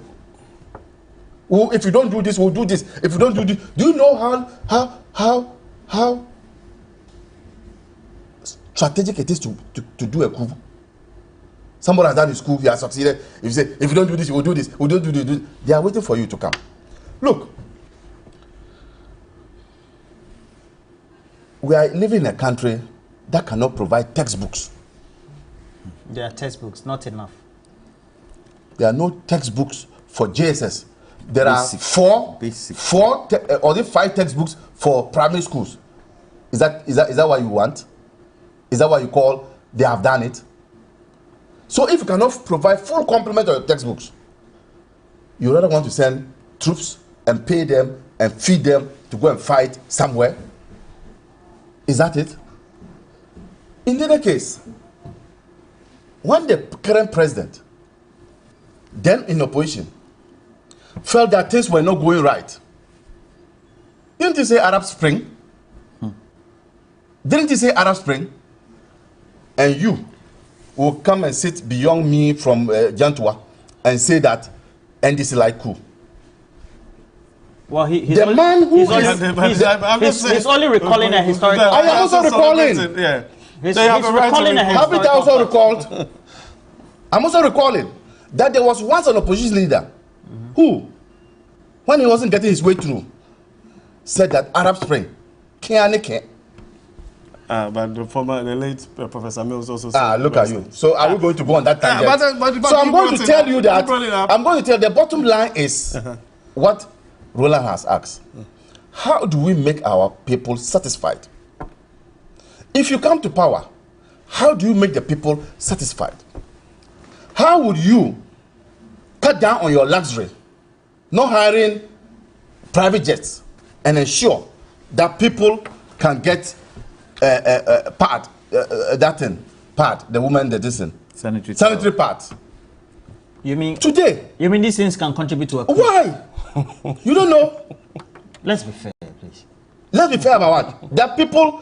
Well, if you don't do this, we'll do this. If you don't do this, do you know how strategic it is to do a coup? Somebody has done his coup, he has succeeded. If you say, if you don't do this, we'll do this. We don't do this. They are waiting for you to come. Look, we are living in a country that cannot provide textbooks.
There are textbooks, not enough.
There are no textbooks for JSS. There are four or 5 textbooks for primary schools. Is that what you want? Is that what you call they have done it? So if you cannot provide full complement of your textbooks, you rather want to send troops and pay them and feed them to go and fight somewhere? Is that it? In any case, when the current president then in opposition, felt that things were not going right. Didn't he say Arab Spring? Didn't he say Arab Spring? And you will come and sit beyond me from Jantua and say that NDC like coup.
Well, he's
the
only,
man who
he's
is...
he's only recalling a historical...
I am also recalling.
Yeah.
He's recalling a
Haven't I also recalled? I'm also recalling that there was once an opposition leader who, when he wasn't getting his way through, said that Arab Spring can't.
But the late Professor Mills also said...
look at you. So are we going to go on that tangent?
But
so I'm going to tell you that... I'm going to tell the bottom line is what Roland has asked. How do we make our people satisfied? If you come to power, how do you make the people satisfied? How would you cut down on your luxury, not hiring private jets, and ensure that people can get pad, the woman, the distance, sanitary pads?
You mean
today?
You mean these things can contribute to a coup?
Why? You don't know?
Let's be fair, please.
Let's be fair about what? That people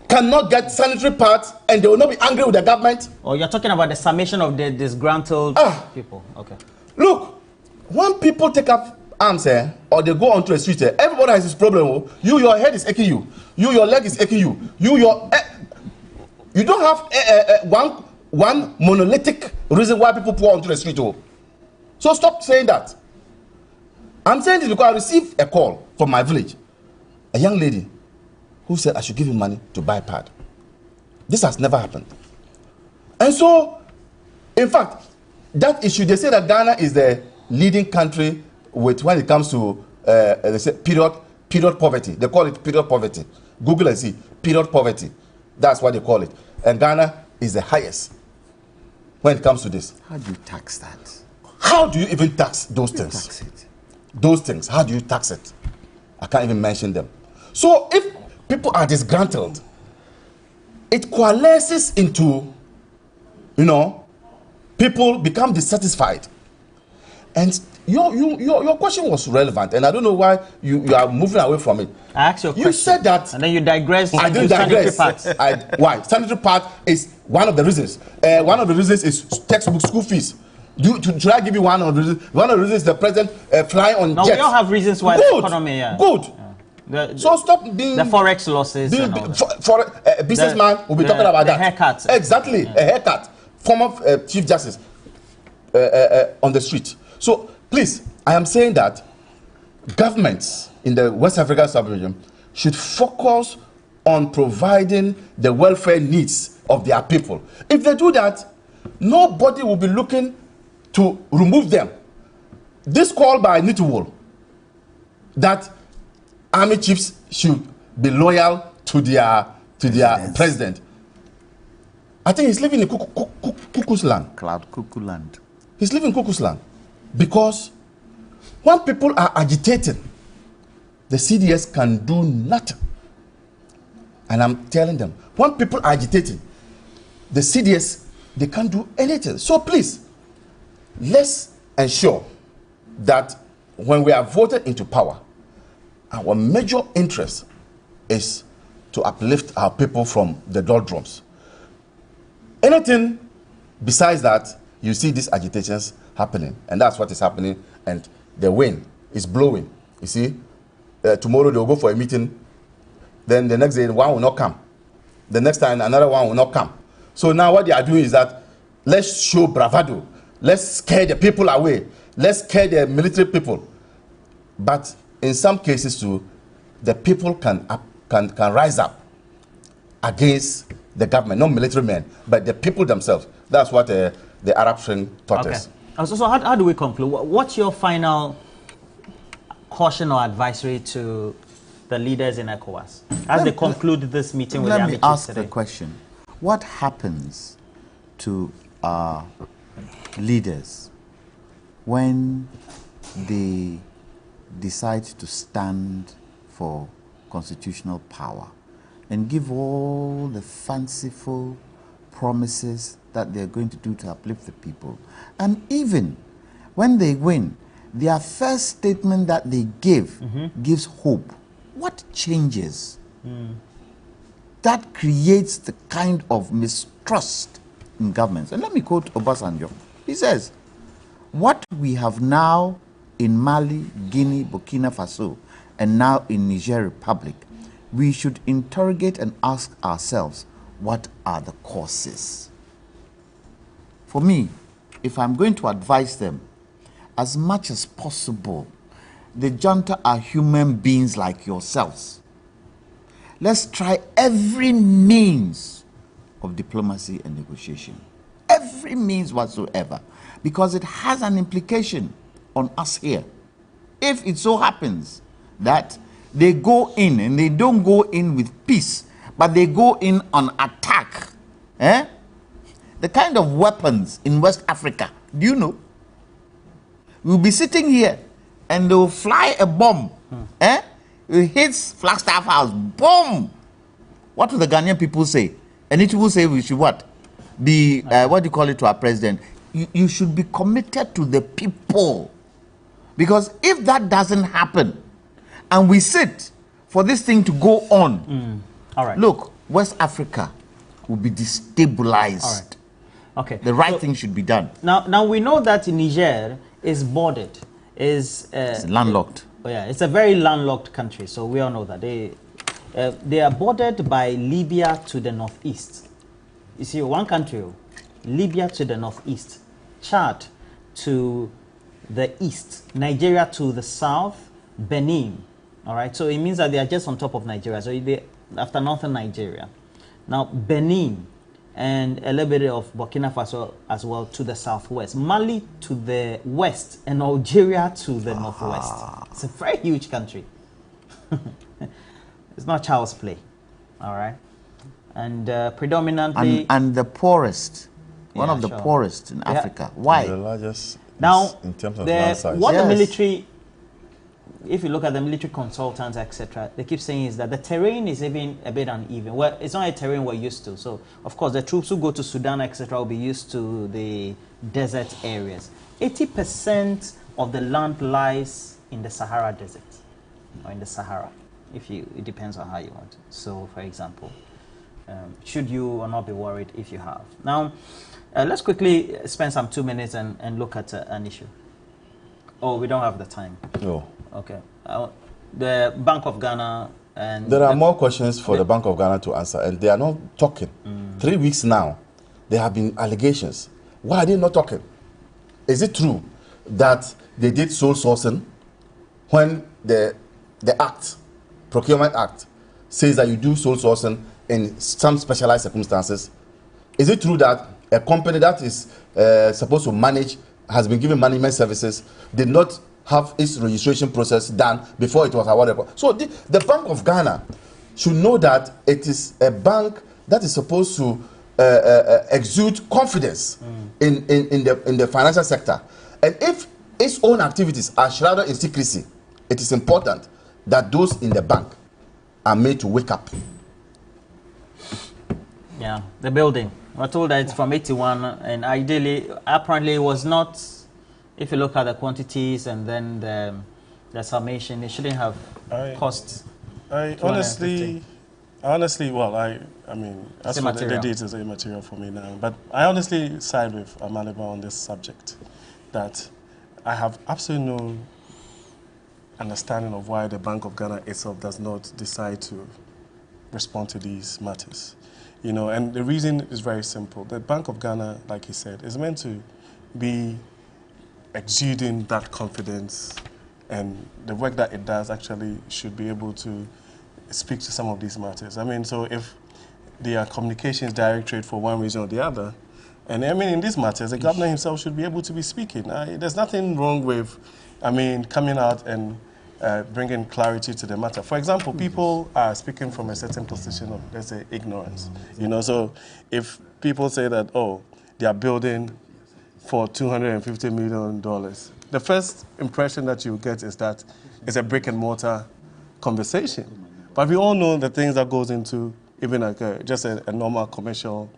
cannot get sanitary pads and they will not be angry with the government.
Oh, you're talking about the summation of the disgruntled people. Okay.
Look, when people take up arms or they go onto a street, everybody has this problem. Your head is aching you. Your leg is aching you. You don't have one monolithic reason why people pour onto the street. So stop saying that. I'm saying this because I received a call from my village. A young lady who said I should give him money to buy pad. This has never happened. And so, in fact, that issue, they say that Ghana is the leading country with when it comes to they say period poverty. They call it period poverty. Google and see, period poverty. That's what they call it. And Ghana is the highest when it comes to this.
How do you tax that?
How do you even tax those things?
Tax it.
Those things, how do you tax it? I can't even mention them. So if people are disgruntled, it coalesces into, people become dissatisfied. And your question was relevant, and I don't know why you are moving away from it.
I asked you a question.
You said that.
And then you digress.
I didn't digress. Why? Sanitary pad is one of the reasons. One of the reasons is textbook school fees. Should I give you one of the reasons? One of the reasons is the president flying on jets.
No, we all have reasons why the economy. Yeah.
Good.
Yeah.
So stop being...
The forex losses.
For a businessman, we'll be talking about that.
Haircut.
Exactly, a haircut. Former Chief Justice on the street. So, please, I am saying that governments in the West African sub-region should focus on providing the welfare needs of their people. If they do that, nobody will be looking to remove them. This call by Nituwol that army chiefs should be loyal to their president. I think he's living in Cuckoo's land.
Cloud Cuckoo land.
He's living in Cuckoo's land. Because when people are agitating, the CDS can do nothing. And I'm telling them, when people are agitating, the CDS, they can't do anything. So please, let's ensure that when we are voted into power, our major interest is to uplift our people from the doldrums. Anything besides that, you see these agitations happening, and that's what is happening, and the wind is blowing. You see, tomorrow they'll go for a meeting, then the next day one will not come. The next time another one will not come. So now what they are doing is that let's show bravado. Let's scare the people away. Let's scare the military people. But in some cases too, the people can rise up against the government, not military men, but the people themselves. That's what the Arab Spring taught us.
So how do we conclude? What's your final caution or advisory to the leaders in ECOWAS as they conclude this meeting with the
Let me ask
today?
the question. What happens to our leaders when they decide to stand for constitutional power and give all the fanciful promises that they're going to do to uplift the people? And even when they win, their first statement that they give gives hope. What changes? That creates the kind of mistrust in governments. And let me quote Obasanjo. He says, what we have now in Mali, Guinea, Burkina Faso, and now in Niger Republic, we should interrogate and ask ourselves, what are the causes? For me, if I'm going to advise them, as much as possible, the junta are human beings like yourselves. Let's try every means of diplomacy and negotiation. Every means whatsoever. Because it has an implication on us here. If it so happens that they go in and they don't go in with peace, but they go in on attack, the kind of weapons in West Africa, do you know? We'll be sitting here and they'll fly a bomb. It hits Flagstaff House. Boom! What will the Ghanaian people say? And it will say we should what? Be, what do you call it to our president? You should be committed to the people. Because if that doesn't happen, and we sit for this thing to go on,
all right.
Look, West Africa will be destabilized.
All right. Okay.
The right thing should be done.
Now we know that Niger is bordered,
it's landlocked.
Yeah, it's a very landlocked country, so we all know that they are bordered by Libya to the northeast. You see, one country, Libya to the northeast, Chad to the east, Nigeria to the south, Benin. All right, so it means that they are just on top of Nigeria. So they after northern Nigeria, now Benin and a little bit of Burkina Faso as well to the southwest, Mali to the west, and Algeria to the northwest. It's a very huge country. It's not child's play, all right? And predominantly...
And the poorest, one of the poorest in Africa. Why?
The largest
now,
in terms of land size.
what the military... If you look at the military consultants, etc., they keep saying is that the terrain is even a bit uneven. Well, it's not a terrain we're used to. So, of course, the troops who go to Sudan, etc., will be used to the desert areas. 80% of the land lies in the Sahara Desert, or in the Sahara. It depends on how you want it. So, for example, should you or not be worried if you have? Now, let's quickly spend some 2 minutes and look at an issue. Oh, we don't have the time.
No.
Okay. The Bank of Ghana and...
There are more questions for the Bank of Ghana to answer, and they are not talking. 3 weeks now, there have been allegations. Why are they not talking? Is it true that they did sole sourcing when the Act, Procurement Act, says that you do sole sourcing in some specialized circumstances? Is it true that a company that is supposed to manage, has been given management services, did not have its registration process done before it was awarded? So the Bank of Ghana should know that it is a bank that is supposed to exude confidence in the financial sector. And if its own activities are shrouded in secrecy, it is important that those in the bank are made to wake up. Yeah,
the building. We're told that it's from 81, and ideally, apparently it was not, if you look at the quantities and then the summation, it shouldn't have cost.
Honestly, well, I mean, as for the details are immaterial for me now, but I honestly side with Amaliba on this subject, that I have absolutely no understanding of why the Bank of Ghana itself does not decide to respond to these matters. You know, and the reason is very simple. The Bank of Ghana, like he said, is meant to be exuding that confidence, and the work that it does actually should be able to speak to some of these matters. I mean, so if they are communications directorate for one reason or the other, and I mean, in these matters, the governor himself should be able to be speaking. There's nothing wrong with, I mean, coming out and bringing clarity to the matter. For example, people are speaking from a certain position of, let's say, ignorance. You know, so if people say that, oh, they are building for $250 million, the first impression that you get is that it's a brick and mortar conversation. But we all know the things that goes into even like just a normal commercial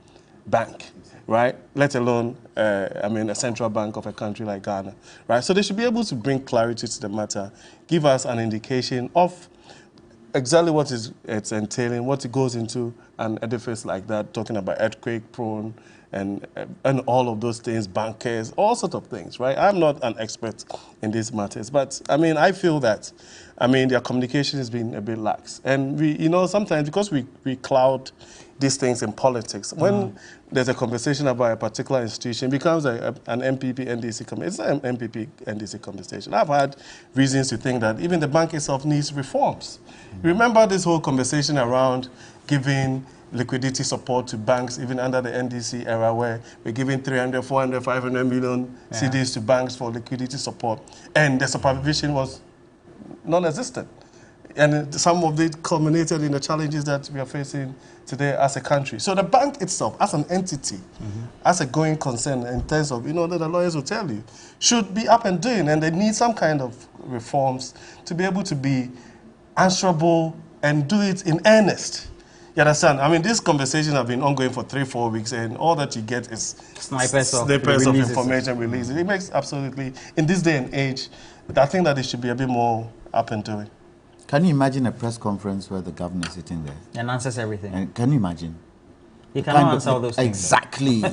bank, right? Let alone, a central bank of a country like Ghana, right? So they should be able to bring clarity to the matter, give us an indication of exactly what it's entailing, what it goes into an edifice like that, talking about earthquake prone and all of those things, bankers, all sorts of things, right? I'm not an expert in these matters, but I feel that, their communication has been a bit lax. And sometimes because we cloud these things in politics, when there's a conversation about a particular institution, it becomes an MPP NDC conversation. It's not an MPP NDC conversation. I've had reasons to think that even the bank itself needs reforms. Remember this whole conversation around giving liquidity support to banks, even under the NDC era, where we're giving 300, 400, 500 million CDs to banks for liquidity support, and the supervision was non-existent. And some of it culminated in the challenges that we are facing today as a country. So the bank itself, as an entity, as a going concern in terms of, that the lawyers will tell you, should be up and doing, and they need some kind of reforms to be able to be answerable and do it in earnest. You understand? These conversations have been ongoing for 3-4 weeks, and all that you get is
snippets of
information releases. It makes absolutely, in this day and age, I think that it should be a bit more up and doing.
Can you imagine a press conference where the governor is sitting there
and answers everything?
And can you imagine?
He cannot answer all those things.
Exactly.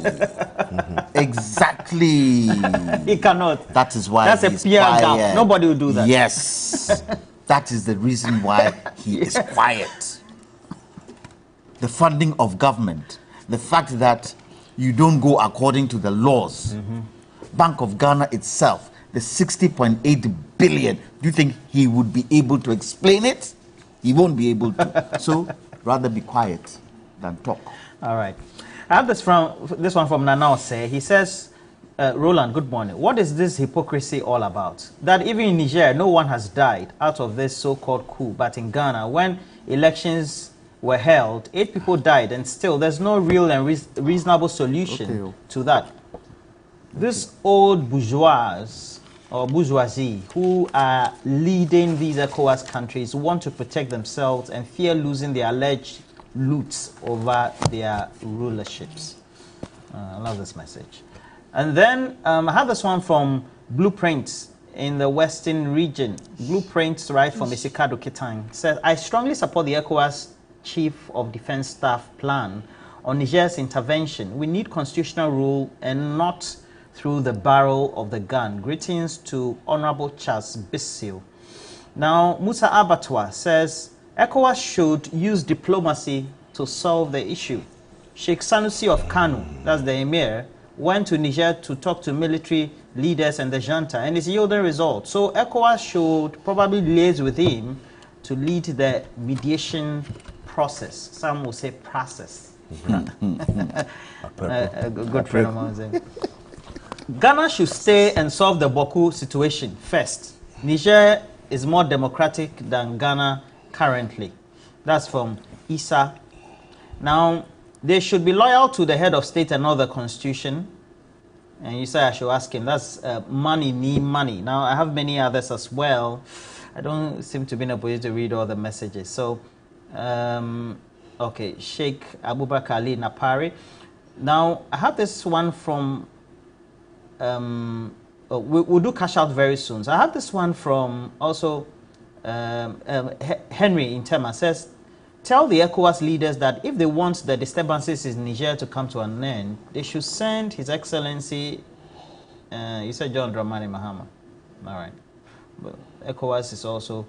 Exactly.
He cannot.
That is why
that's a PR gap. Nobody will do that.
Yes. That is the reason why he is quiet. The funding of government, the fact that you don't go according to the laws. Bank of Ghana itself, the 60.8 billion, do you think he would be able to explain it? He won't be able to. So rather be quiet than talk.
All right. I have this one from Nanaose. He says, Roland, good morning. What is this hypocrisy all about? That even in Niger, no one has died out of this so-called coup. But in Ghana, when elections were held, 8 people died, and still there's no real and reasonable solution to that. This old bourgeoisie who are leading these ECOWAS countries want to protect themselves and fear losing their alleged loot over their rulerships. I love this message. And then I have this one from Blueprints in the Western region. Blueprints, right, from Isikado Kitang, says, I strongly support the ECOWAS Chief of Defense Staff plan on Niger's intervention. We need constitutional rule and not through the barrel of the gun. Greetings to Honorable Charles Bisil. Now, Musa Abatwa says, ECOWAS should use diplomacy to solve the issue. Sheikh Sanusi of Kanu, that's the emir, went to Niger to talk to military leaders and the junta, and it's yielding results. So ECOWAS should probably liaise with him to lead the mediation process. Some will say process. A good friend of mine. Ghana should stay and solve the Boku situation first. Niger is more democratic than Ghana currently. That's from Isa. Now, they should be loyal to the head of state and not the constitution. And you say I should ask him. That's money, me, money. Now, I have many others as well. I don't seem to be in a position to read all the messages. So, okay, Sheikh Abubakar Ali Napari. Now, I have this one from, we'll do cash out very soon. So I have this one from also Henry in Tema, says, tell the ECOWAS leaders that if they want the disturbances in Niger to come to an end, they should send His Excellency, you said John Dramani Mahama. All right. But ECOWAS is also,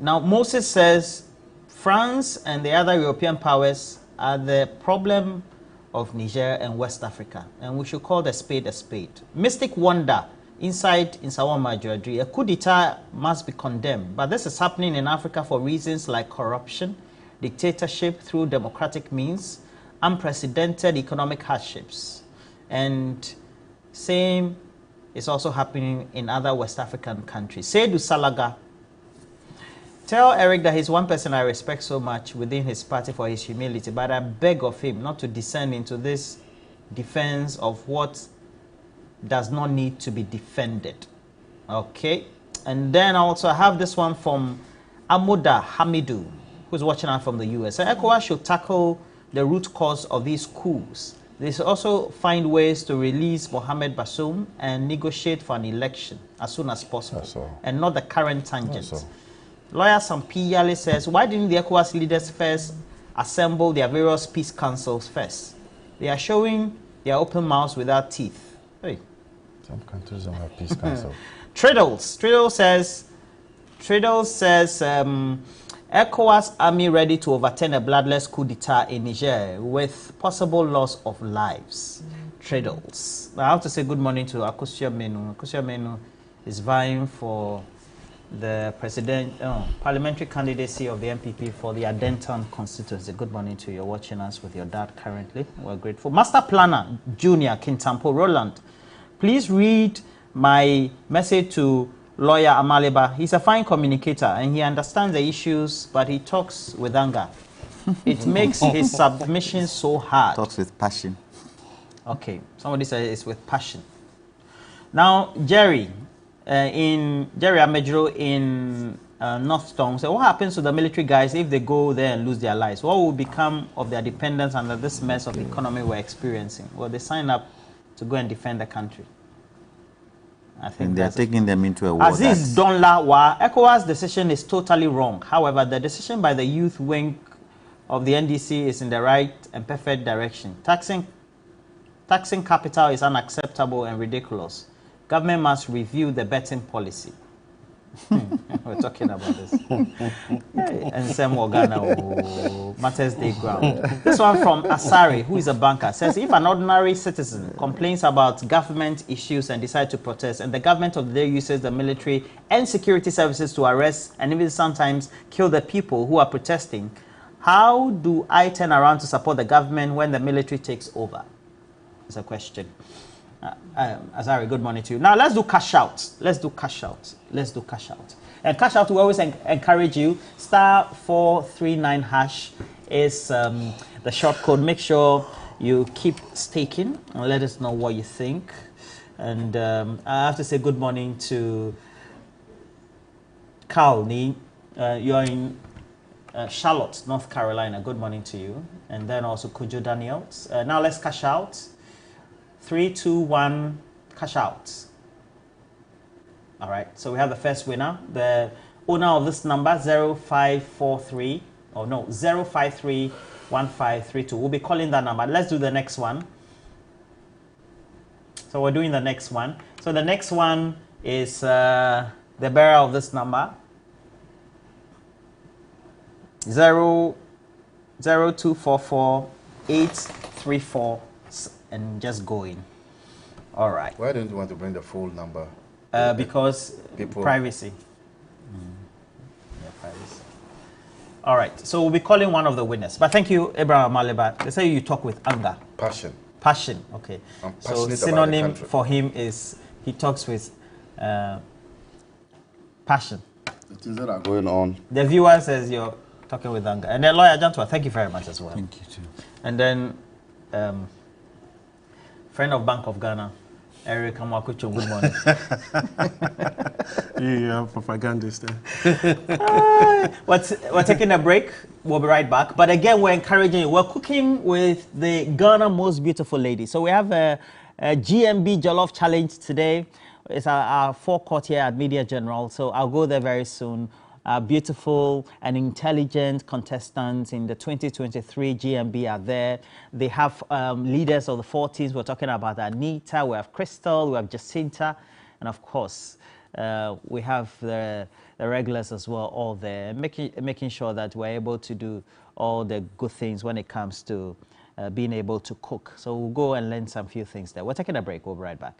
now Moses says, France and the other European powers are the problem of Niger and West Africa, and we should call the spade a spade. Mystic wonder inside in Sawan Majuadri, a coup d'etat must be condemned, but this is happening in Africa for reasons like corruption, dictatorship through democratic means, unprecedented economic hardships, and same is also happening in other West African countries. Seydou Salaga, tell Eric that he's one person I respect so much within his party for his humility, but I beg of him not to descend into this defense of what does not need to be defended. Okay. And then also I have this one from Amuda Hamidu, who's watching out from the US. So ECOWAS should tackle the root cause of these coups. They should also find ways to release Mohamed Bazoum and negotiate for an election as soon as possible, and not the current tangent. Lawyer Sampi Yale says, why didn't the ECOWAS leaders first assemble their various peace councils first? They are showing their open mouths without teeth. Hey.
Some countries don't have peace council.
Triddle says, ECOWAS army ready to overturn a bloodless coup d'etat in Niger with possible loss of lives. Triddles. I have to say good morning to Akosua Menu. Akosua Menu is vying for the parliamentary candidacy of the MPP for the Adenton constituency. Good morning to you. You're watching us with your dad currently. We're grateful. Master Planner Junior Kintampo Roland, please read my message to Lawyer Amaliba. He's a fine communicator and he understands the issues, but he talks with anger. It makes his submission so hard.
Talks with passion.
Okay, somebody said it's with passion. Now, Jerry Amejro in North Tongue said, what happens to the military guys if they go there and lose their lives? What will become of their dependents under this mess of economy we're experiencing? Well, they sign up to go and defend the country. I think
and they're taking them into a war.
Aziz Donla, ECOWAS' decision is totally wrong. However, the decision by the youth wing of the NDC is in the right and perfect direction. Taxing capital is unacceptable and ridiculous. Government must review the betting policy. We're talking about this. And Sam Morgana, Matters Day Ground. This one from Asari, who is a banker, says, if an ordinary citizen complains about government issues and decides to protest, and the government of the day uses the military and security services to arrest and even sometimes kill the people who are protesting, how do I turn around to support the government when the military takes over? It's a question. Azari, good morning to you. Now let's do cash out. Let's do cash out. And cash out, we always encourage you. *439# is the short code. Make sure you keep staking and let us know what you think. And I have to say good morning to Carl Nee. You're in Charlotte, North Carolina. Good morning to you. And then also Kujo Daniels. Now let's cash out. 3, 2, 1, cash out. All right, so we have the first winner. The owner of this number, 0543, oh no, 0531532. We'll be calling that number. Let's do the next one. So we're doing the next one. So the next one is the bearer of this number, 00244-834, and just going. All right.
Why don't you want to bring the full number?
Because privacy. Yeah, privacy. All right. So we'll be calling one of the winners. But thank you, Abraham Maleba. They say you talk with anger.
Passion.
Passion. Okay. So synonym for him is he talks with passion.
The things that are going on.
The viewer says you're talking with anger. And then Lawyer Jantua, thank you very much as well.
Thank you too.
And then friend of Bank of Ghana, Eric Amwakucho, good morning.
Yeah, propagandist.
We're taking a break. We'll be right back. But again, we're encouraging you. We're cooking with the Ghana most beautiful lady. So we have a GMB Jollof Challenge today. It's our forecourt here at Media General. So I'll go there very soon. Beautiful and intelligent contestants in the 2023 GMB are there. They have leaders of the 4 teams. We're talking about Anita, we have Crystal, we have Jacinta, and of course, we have the regulars as well, all there, making sure that we're able to do all the good things when it comes to being able to cook. So we'll go and learn some few things there. We're taking a break. We'll be right back.